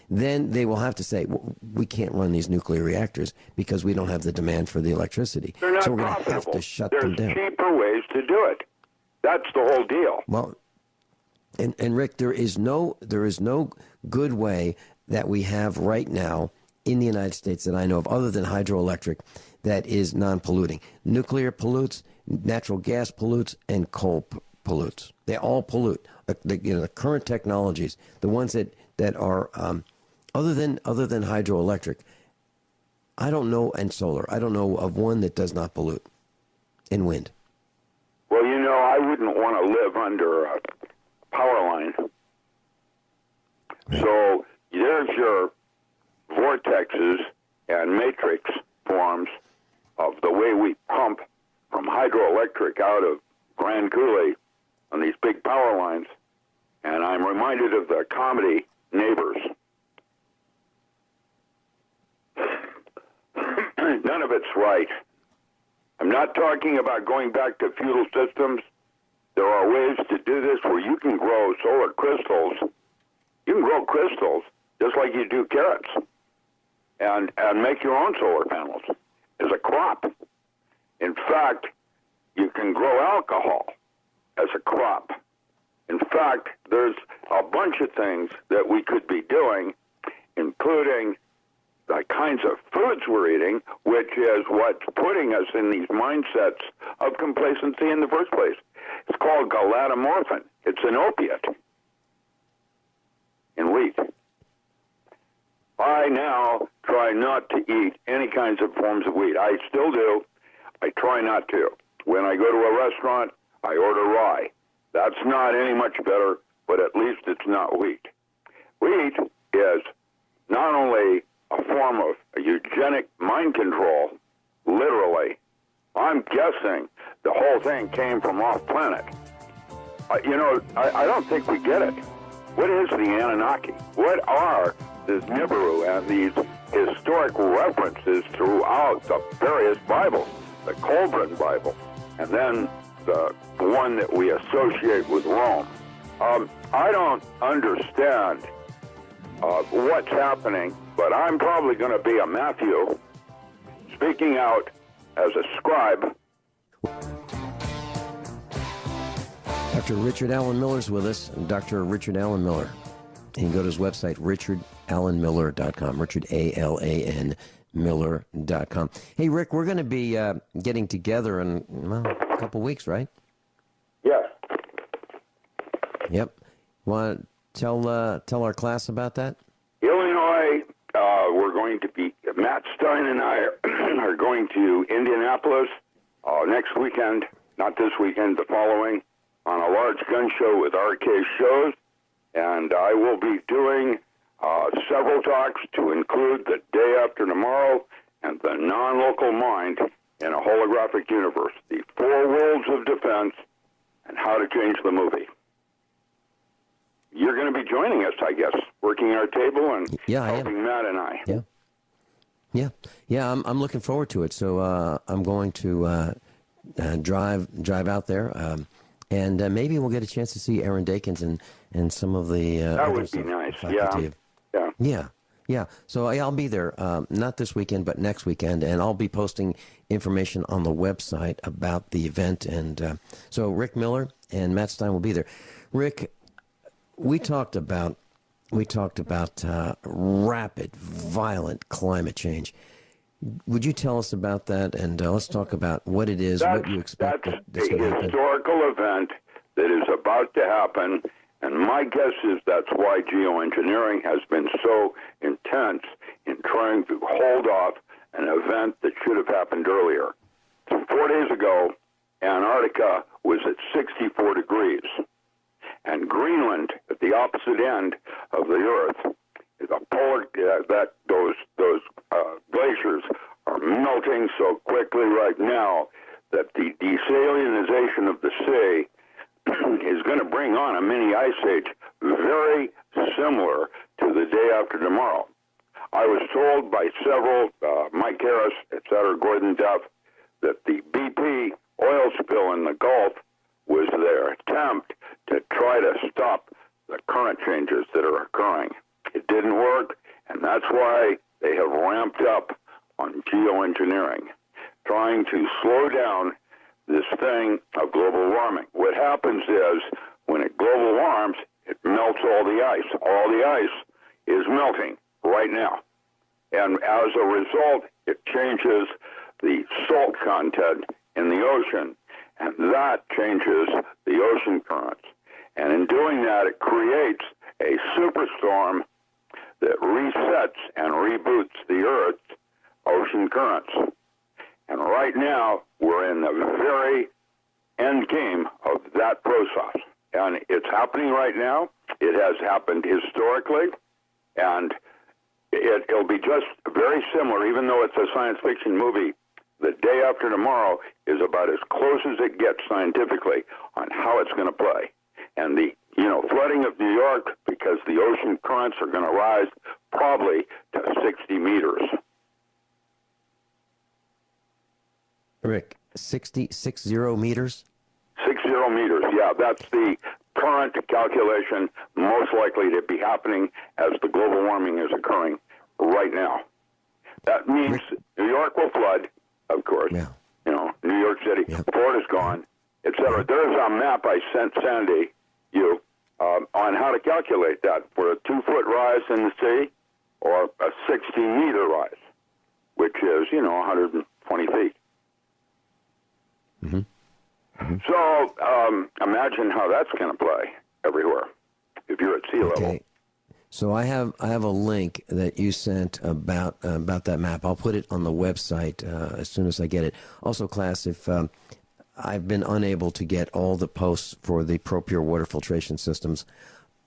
then they will have to say, we can't run these nuclear reactors because we don't have the demand for the electricity. They're not so we're going to have to shut them down. There's cheaper ways to do it. That's the whole deal. Well, and Rick, there is no good way that we have right now in the United States that I know of, other than hydroelectric, that is non-polluting. Nuclear pollutes, natural gas pollutes, and coal pollutes. They all pollute. The current technologies, the ones that are other than hydroelectric, I don't know, and solar, I don't know of one that does not pollute, and wind. Well, I wouldn't want to live under a power line. Right. So there's your vortexes and matrix forms of the way we pump from hydroelectric out of Grand Coulee on these big power lines. And I'm reminded of the comedy Neighbors. None of it's right. I'm not talking about going back to feudal systems. There are ways to do this where you can grow solar crystals. You can grow crystals just like you do carrots and make your own solar panels as a crop. In fact, you can grow alcohol as a crop. In fact, there's a bunch of things that we could be doing, including the kinds of foods we're eating, which is what's putting us in these mindsets of complacency in the first place. It's called galatomorphin. It's an opiate in wheat. I now try not to eat any kinds of forms of wheat. I still do. I try not to. When I go to a restaurant, I order rye. That's not any much better, but at least it's not wheat. Wheat is not only a form of eugenic mind control, literally. I'm guessing the whole thing came from off planet. I don't think we get it. What is the Anunnaki? What are this Nibiru and these historic references throughout the various Bibles, the Colburn Bible, and then the one that we associate with Rome? I don't understand what's happening, but I'm probably going to be a Matthew speaking out as a scribe. Dr. Richard Allen Miller's with us, Dr. Richard Allen Miller. You can go to his website, richardallenmiller.com, Richard, A-L-A-N, Miller.com. Hey, Rick, we're going to be getting together in a couple weeks, right? Yes. Yep. Want to tell our class about that? Illinois, we're going to be, Matt Stein and I are going to Indianapolis next weekend, not this weekend, the following, on a large gun show with RK Shows. And I will be doing several talks to include the day after tomorrow and the non-local mind in a holographic universe, the 4 worlds of defense, and how to change the movie. You're going to be joining us, I guess, working our table and helping Matt and I. Yeah. I'm looking forward to it. So I'm going to drive out there, and maybe we'll get a chance to see Aaron Dakins and some of the. That would be nice. Yeah. So I'll be there, not this weekend, but next weekend, and I'll be posting information on the website about the event. And so Rick Miller and Matt Stein will be there. Rick, we talked about rapid, violent climate change. Would you tell us about that? And let's talk about what it is, what you expect that's a historical event that is about to happen. And my guess is that's why geoengineering has been so intense in trying to hold off an event that should have happened earlier. So 4 days ago, Antarctica was at 64 degrees. And Greenland, at the opposite end of the Earth, is a polar, those glaciers are melting so quickly right now that the desalinization of the sea is going to bring on a mini ice age very similar to the day after tomorrow. I was told by several, Mike Harris, et cetera, Gordon Duff, that the BP oil spill in the Gulf was their attempt to try to stop the current changes that are occurring. It didn't work, and that's why they have ramped up on geoengineering, trying to slow down this thing of global warming. What happens is when it global warms, it melts all the ice. All the ice is melting right now. And as a result, it changes the salt content in the ocean, and that changes the ocean currents. And in doing that, it creates a superstorm that resets and reboots the Earth's ocean currents. And right now, we're in the very end game of that process. And it's happening right now. It has happened historically. And it'll be just very similar, even though it's a science fiction movie. The day after tomorrow is about as close as it gets scientifically on how it's going to play. And the flooding of New York, because the ocean currents are going to rise probably to 60 meters. Rick, 60 meters? 60 meters, yeah. That's the current calculation most likely to be happening as the global warming is occurring right now. That means New York will flood, of course. Yeah. New York City, Florida's gone, et cetera. There's a map I sent Sandy you on how to calculate that for a 2-foot rise in the sea or a 60-meter rise, which is, 120 feet. Mm-hmm. Mm-hmm. So imagine how that's going to play everywhere if you're at sea level. So I have a link that you sent about that map. I'll put it on the website as soon as I get it. Also, class, if I've been unable to get all the posts for the ProPure water filtration systems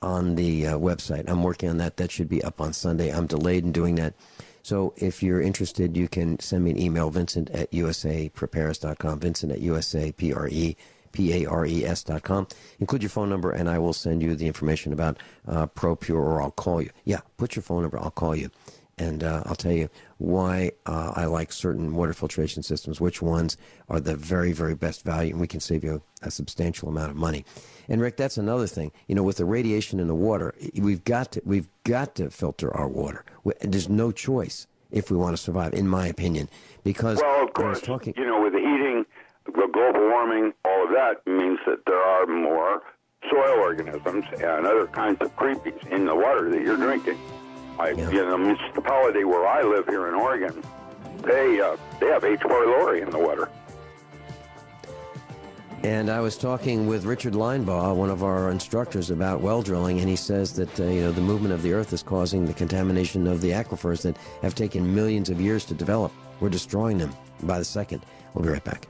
on the website. I'm working on that. That should be up on Sunday. I'm delayed in doing that. So if you're interested, you can send me an email, Vincent@usaprepares.com, Vincent@usaprepares.com. Include your phone number, and I will send you the information about ProPure, or I'll call you. Yeah, put your phone number. I'll call you, and I'll tell you why I like certain water filtration systems, which ones are the very, very best value, and we can save you a substantial amount of money. And Rick, that's another thing. With the radiation in the water, we've got to filter our water. There's no choice if we want to survive, in my opinion, because well, of course, with the heating, the global warming, all of that means that there are more soil organisms and other kinds of creepies in the water that you're drinking. The municipality where I live here in Oregon, they have H. pylori in the water. And I was talking with Richard Linebaugh, one of our instructors, about well drilling, and he says that the movement of the earth is causing the contamination of the aquifers that have taken millions of years to develop. We're destroying them by the second. We'll be right back.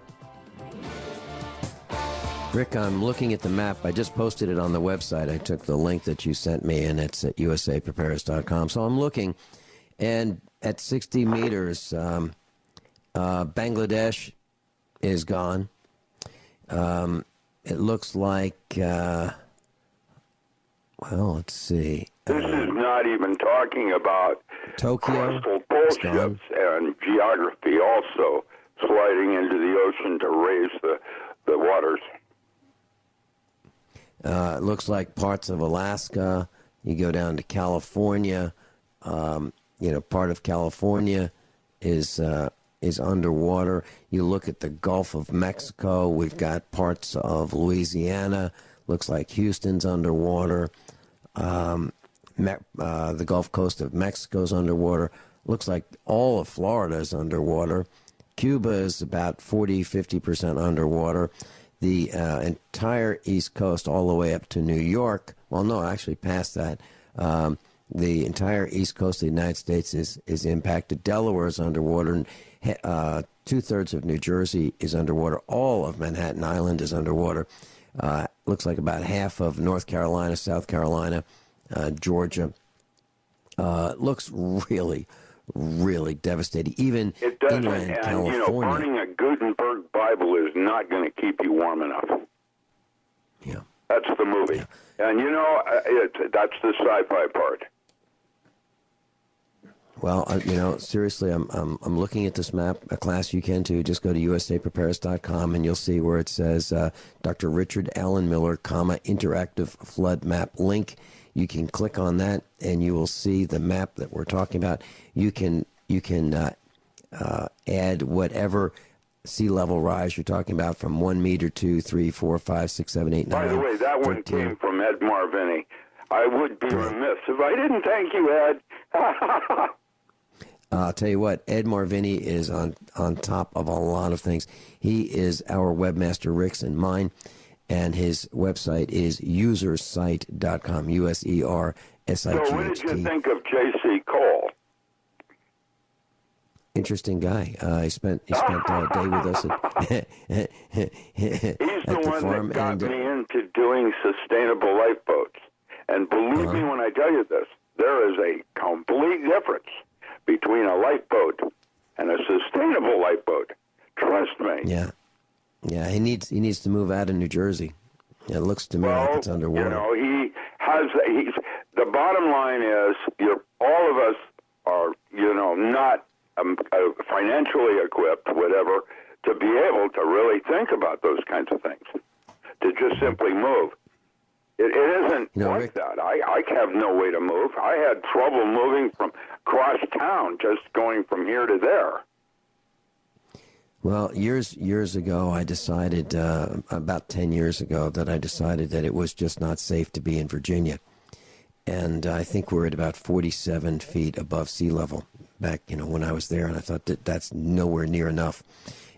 Rick, I'm looking at the map. I just posted it on the website. I took the link that you sent me, and it's at usaprepares.com. So I'm looking, and at 60 meters, Bangladesh is gone. It looks like, let's see. This is not even talking about Tokyo, coastal pole ships and geography also sliding into the ocean to raise the waters. It looks like parts of Alaska. You go down to California. Part of California is underwater. You look at the Gulf of Mexico. We've got parts of Louisiana. Looks like Houston's underwater. The Gulf Coast of Mexico's underwater. Looks like all of Florida is underwater. Cuba is about 40-50% underwater. The entire East Coast, all the way up to New York. Well, no, actually past that. The entire East Coast of the United States is impacted. Delaware is underwater, and 2/3 of New Jersey is underwater. All of Manhattan Island is underwater. Looks like about half of North Carolina, South Carolina, Georgia. Looks really, really devastating. Even it doesn't, inland and California. Burning a Gutenberg Bible is not going to keep you warm enough. Yeah. That's the movie. Yeah. And, that's the sci-fi part. Well, seriously, I'm looking at this map. A class you can too. Just go to usaprepares.com and you'll see where it says Dr. Richard Allen Miller, interactive flood map link. You can click on that and you will see the map that we're talking about. You can add whatever sea level rise you're talking about from 1 meter, 2, 3, 4, 5, 6, 7, 8, 9. By the way, that 13. one came from Ed Marvini. I would be remiss if I didn't thank you, Ed. I'll tell you what, Ed Marvini is on top of a lot of things. He is our webmaster, Rick's and mine, and his website is usersite.com, USERSIGHT. So what did you think of J.C. Cole? Interesting guy. He spent a day with us He's at the the one farm. that got me into doing sustainable lifeboats. And believe me when I tell you this, there is a complete difference between a lifeboat and a sustainable lifeboat. Trust me. Yeah. He needs to move out of New Jersey. It looks to me like it's underwater. The bottom line is, all of us are, not financially equipped, whatever, to be able to really think about those kinds of things, to just simply move. It isn't like Rick, that. I have no way to move. I had trouble moving from across town, just going from here to there. Well, years ago, I decided, about 10 years ago, that I decided that it was just not safe to be in Virginia. And I think we're at about 47 feet above sea level back, when I was there. And I thought that's nowhere near enough.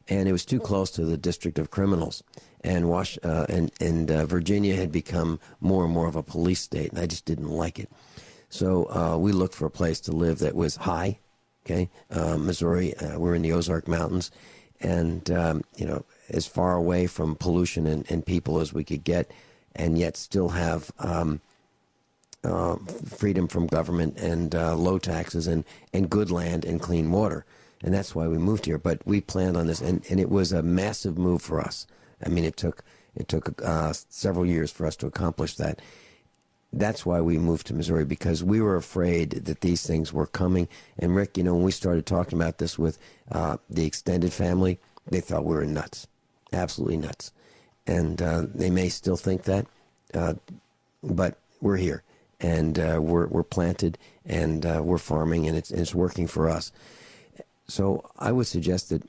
And it was too close to the District of Criminals. And Virginia had become more and more of a police state, and I just didn't like it. So we looked for a place to live that was high, okay? Missouri, we're in the Ozark Mountains, and, as far away from pollution and people as we could get, and yet still have freedom from government and low taxes and good land and clean water. And that's why we moved here. But we planned on this, and it was a massive move for us. I mean, it took several years for us to accomplish that. That's why we moved to Missouri, because we were afraid that these things were coming. And Rick, when we started talking about this with the extended family, they thought we were nuts, absolutely nuts. And they may still think that, but we're here, and we're planted, and we're farming, and it's working for us. So I would suggest that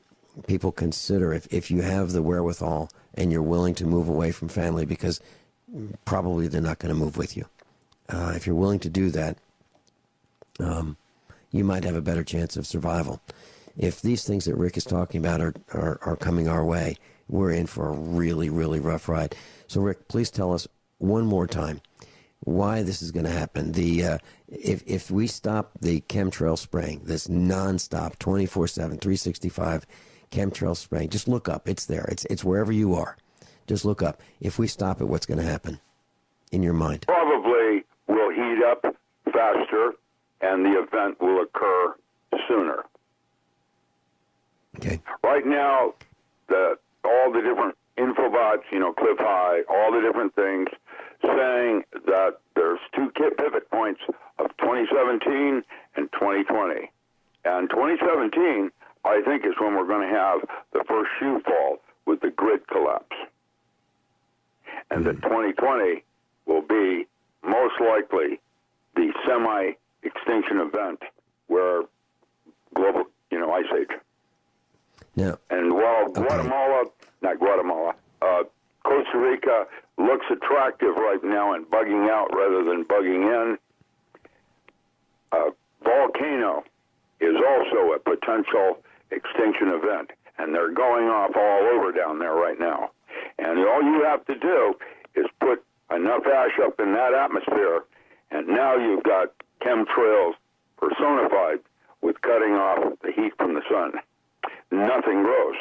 people consider, if you have the wherewithal and you're willing to move away from family, because probably they're not going to move with you. If you're willing to do that, you might have a better chance of survival. If these things that Rick is talking about are coming our way, we're in for a really, really rough ride. So Rick, please tell us one more time why this is going to happen. If we stop the chemtrail spraying, this nonstop 24/7, 365 chemtrail spraying, just look up. It's there. It's wherever you are. Just look up. If we stop it, what's going to happen in your mind? Probably will heat up faster, and the event will occur sooner. Okay. Right now, all the different infobots, Cliff High, all the different things, saying that there's two pivot points of 2017 and 2020. And 2017, I think, is when we're going to have the first shoe fall with the grid collapse. And that 2020 will be most likely the semi-extinction event where global, ice age. Now, and while Costa Rica looks attractive right now and bugging out rather than bugging in, volcano is also a potential extinction event, and they're going off all over down there right now. And all you have to do is put enough ash up in that atmosphere, and now you've got chemtrails personified with cutting off the heat from the sun. Nothing grows.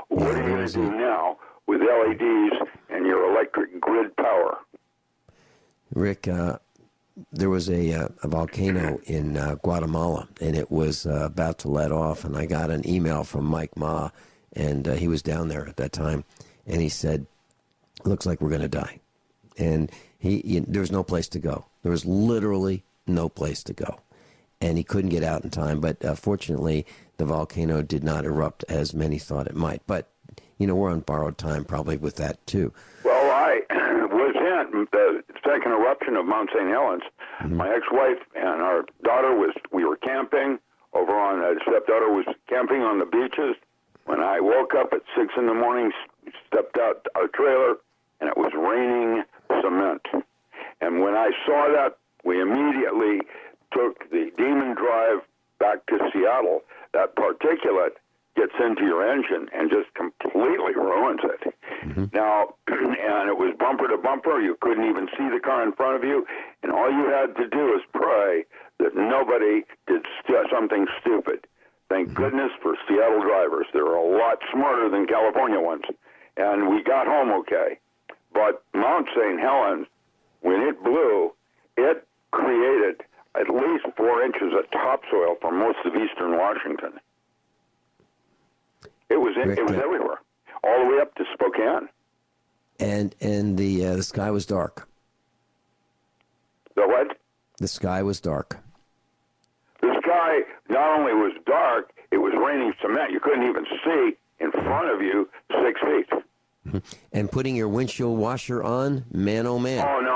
What are you going to do now with LEDs and your electric grid power? Rick, there was a volcano in Guatemala, and it was about to let off, and I got an email from Mike Ma, and he was down there at that time, and he said, It looks like we're going to die. And there was no place to go. There was literally no place to go. And he couldn't get out in time. But fortunately, the volcano did not erupt as many thought it might. But, we're on borrowed time probably with that, too. Well, I was in the second eruption of Mount St. Helens. Mm-hmm. My ex-wife and our daughter we were camping over on, stepdaughter was camping on the beaches. When I woke up at 6 in the morning, stepped out our trailer, and it was raining cement. And when I saw that, we immediately took the Demon Drive back to Seattle. That particulate gets into your engine and just completely ruins it. Mm-hmm. Now, and it was bumper to bumper. You couldn't even see the car in front of you. And all you had to do is pray that nobody did something stupid. Thank goodness for Seattle drivers. They're a lot smarter than California ones. And we got home okay. But Mount St. Helens, when it blew, it created at least 4 inches of topsoil for most of eastern Washington. It was everywhere, all the way up to Spokane. And the sky was dark. The what? The sky was dark. The sky not only was dark, it was raining cement. You couldn't even see in front of you 6 feet. And putting your windshield washer on, man, oh man. Oh, no.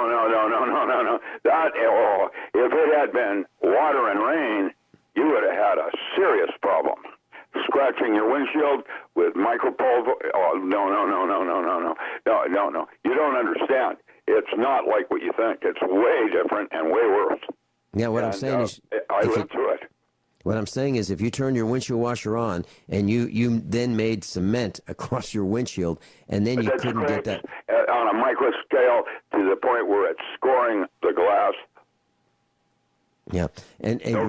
If it had been water and rain, you would have had a serious problem. Scratching your windshield with micropulver. Oh, no. You don't understand. It's not like what you think. It's way different and way worse. Yeah, I'm saying is... I lived through it. What I'm saying is if you turn your windshield washer on and you then made cement across your windshield and then you couldn't get that... On a micro scale to the point where it's scoring the glass. Yeah. And no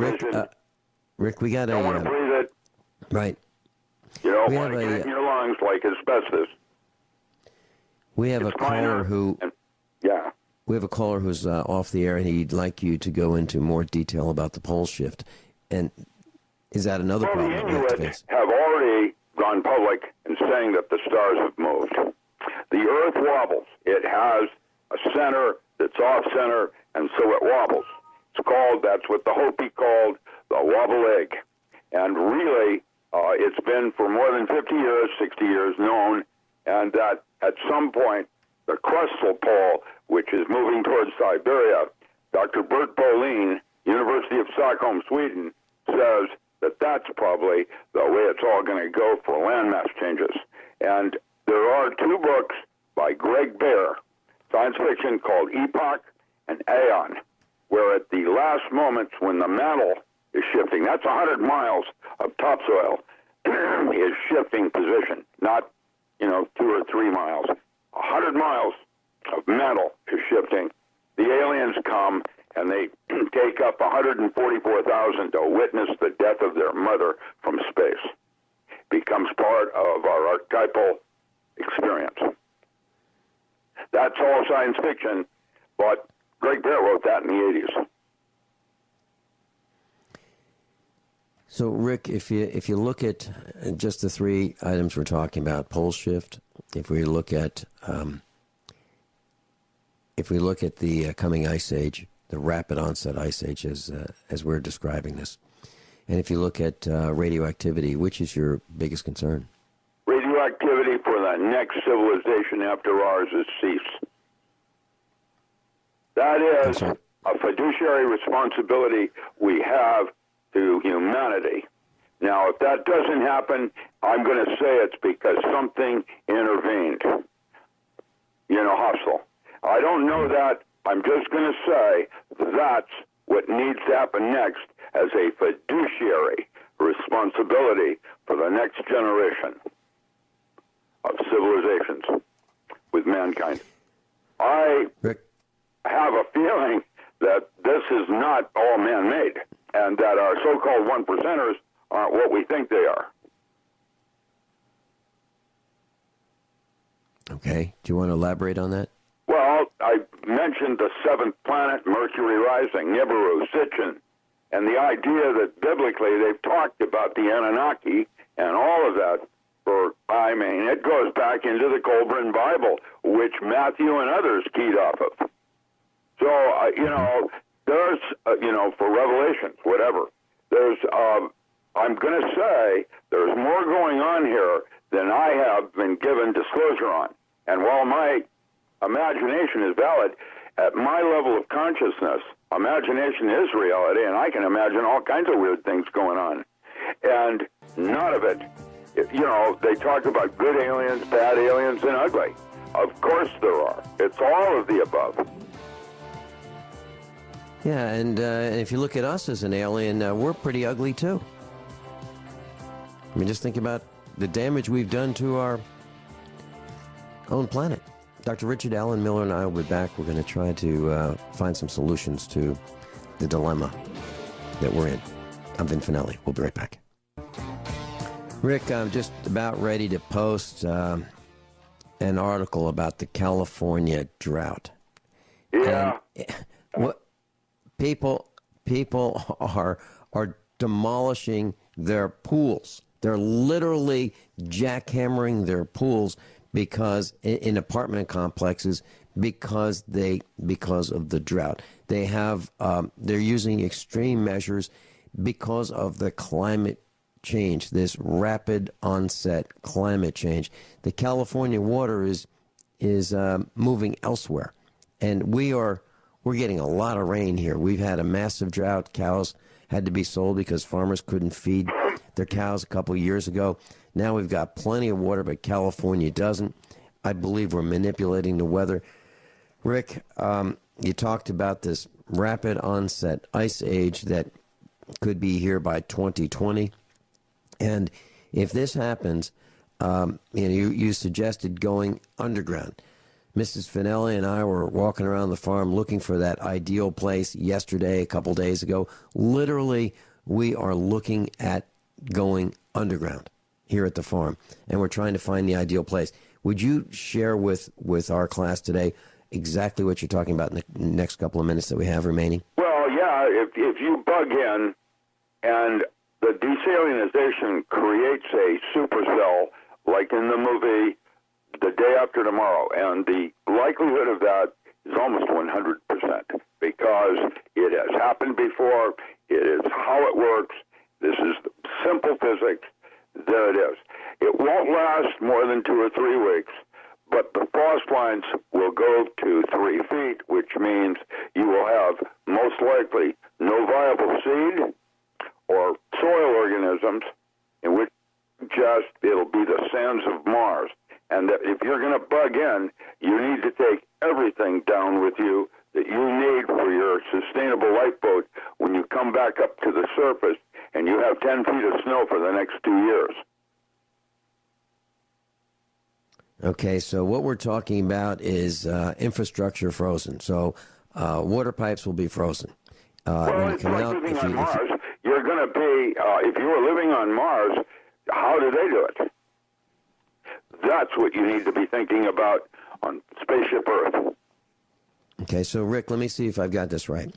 Rick, we got don't want to breathe it. Right. You don't want to get it in your lungs like asbestos. We have a caller who... Yeah. We have a caller who's off the air, and he'd like you to go into more detail about the pole shift. And is that another problem that we have to face? Have already gone public in saying that the stars have moved. The Earth wobbles. It has a center that's off-center, and so it wobbles. That's what the Hopi called the wobble egg. And really, it's been for more than 50 years, 60 years known, and that at some point, the crustal pole, which is moving towards Siberia, Dr. Bert Bolin, University of Stockholm, Sweden, says that that's probably the way it's all going to go for landmass changes. And there are 2 books by Greg Bear, science fiction, called Epoch and Aeon, where at the last moments when the mantle is shifting, that's 100 miles of topsoil, is shifting position, not, 2 or 3 miles. 100 miles of mantle is shifting. The aliens come and they take up 144,000 to witness the death of their mother from space. Becomes part of our archetypal experience. That's all science fiction, but Greg Bear wrote that in the 80s. So, Rick, if you look at just the 3 items we're talking about, pole shift, if we look at the coming ice age, the rapid onset ice age as we're describing this, and if you look at radioactivity, which is your biggest concern? Radioactivity for the next civilization after ours is cease. That is a fiduciary responsibility we have to humanity. Now, if that doesn't happen, I'm going to say it's because something intervened, hostile. I don't know that. I'm just going to say that's what needs to happen next as a fiduciary responsibility for the next generation of civilizations with mankind. I have a feeling that this is not all man-made, and that our so-called 1%ers aren't what we think they are. Okay. Do you want to elaborate on that? Well, I mentioned the 7th planet, Mercury rising, Nibiru, Sitchin, and the idea that biblically they've talked about the Anunnaki and all of that I mean, it goes back into the Colburn Bible, which Matthew and others keyed off of. So, there's, for Revelations, whatever, there's, I'm going to say there's more going on here than I have been given disclosure on. And while my imagination is valid, at my level of consciousness, imagination is reality, and I can imagine all kinds of weird things going on. And none of it, they talk about good aliens, bad aliens, and ugly. Of course there are. It's all of the above. Yeah, and if you look at us as an alien, we're pretty ugly too. I mean, just think about the damage we've done to our own planet. Dr. Richard Allen Miller and I will be back. We're going to try to find some solutions to the dilemma that we're in. I'm Vin Finelli. We'll be right back. Rick, I'm just about ready to post an article about the California drought. Yeah. And what people are demolishing their pools. They're literally jackhammering their pools because in apartment complexes because of the drought. They have they're using extreme measures because of the climate change, this rapid onset climate change. The California water is moving elsewhere, and we're getting a lot of rain here. We've had a massive drought. Cows had to be sold because farmers couldn't feed their cows a couple of years ago. Now we've got plenty of water, but California doesn't. I believe we're manipulating the weather. Rick, you talked about this rapid onset ice age that could be here by 2020. And if this happens, you suggested going underground. Mrs. Finelli and I were walking around the farm looking for that ideal place yesterday, a couple days ago. Literally, we are looking at going underground here at the farm, and we're trying to find the ideal place. Would you share with our class today exactly what you're talking about in the next couple of minutes that we have remaining? Well, yeah, if you bug in and the desalinization creates a supercell like in the movie The Day After Tomorrow, and the likelihood of that is almost 100% because it has happened before. It is how it works. This is simple physics. There it is. It won't last more than 2 or 3 weeks, but the frost lines will go to 3 feet, which means you will have most likely no viable seed or soil organisms, in which it'll be the sands of Mars. And that if you're going to bug in, you need to take everything down with you that you need for your sustainable lifeboat when you come back up to the surface and you have 10 feet of snow for the next 2 years. Okay, so what we're talking about is infrastructure frozen. So water pipes will be frozen. Well, it's like living on Mars. You're going to be, if you were living on Mars, how do they do it? That's what you need to be thinking about on Spaceship Earth. Okay, so Rick, let me see if I've got this right.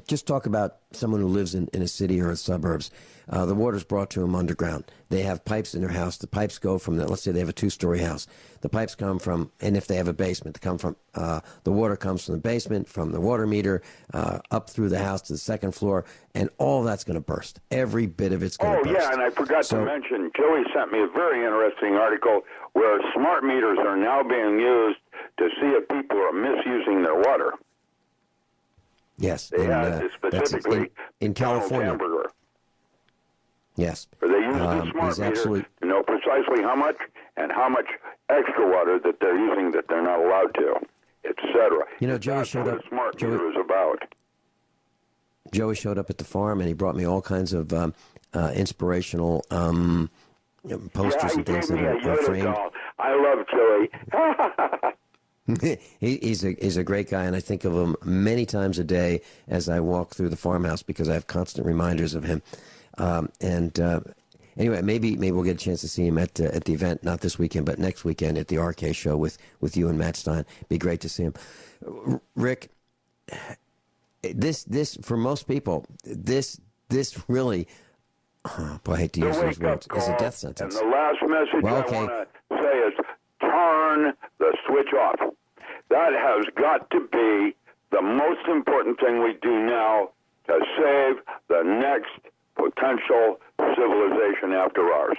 Just talk about someone who lives in a city or in suburbs. The water's brought to them underground. They have pipes in their house. The pipes go from let's say they have a 2-story house. The pipes come from, and if they have a basement, the water comes from the basement, from the water meter, up through the house to the second floor, and all that's going to burst. Every bit of it's going to burst. Oh, yeah, and I forgot to mention, Joey sent me a very interesting article where smart meters are now being used to see if people are misusing their water. Yes, they had specifically in California. Hamburger. Yes, they use the smart meter to know precisely how much extra water that they're using that they're not allowed to, etc. Joey showed up. What a smart meter is about. Joey showed up at the farm, and he brought me all kinds of inspirational posters and things that are framed. I love Joey. He's a great guy, and I think of him many times a day as I walk through the farmhouse because I have constant reminders of him. Anyway, maybe we'll get a chance to see him at the event, not this weekend, but next weekend at the RK show with you and Matt Stein. Be great to see him. Rick, this for most people, this really Boy, I hate to use those words. It's a death And sentence. the last message Well, I okay. want to say is turn the switch off. That has got to be the most important thing we do now to save the next potential civilization after ours.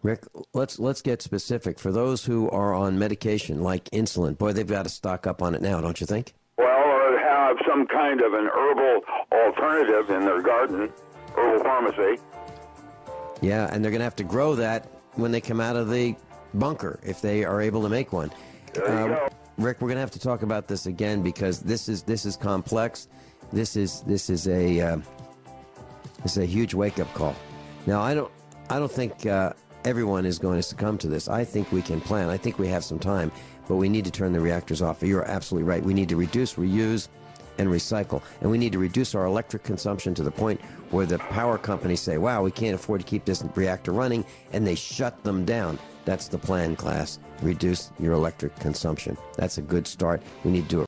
Rick, let's get specific. For those who are on medication like insulin, boy, they've got to stock up on it now, don't you think? Well, or have some kind of an herbal alternative in their garden, herbal pharmacy. Yeah, and they're going to have to grow that when they come out of the bunker, if they are able to make one. There you go. Rick, we're going to have to talk about this again because this is complex. This is a huge wake-up call. Now, I don't think everyone is going to succumb to this. I think we can plan. I think we have some time, but we need to turn the reactors off. You're absolutely right. We need to reduce, reuse, and recycle, and we need to reduce our electric consumption to the point where the power companies say, "Wow, we can't afford to keep this reactor running," and they shut them down. That's the plan, class. Reduce your electric consumption. That's a good start. We need to do it.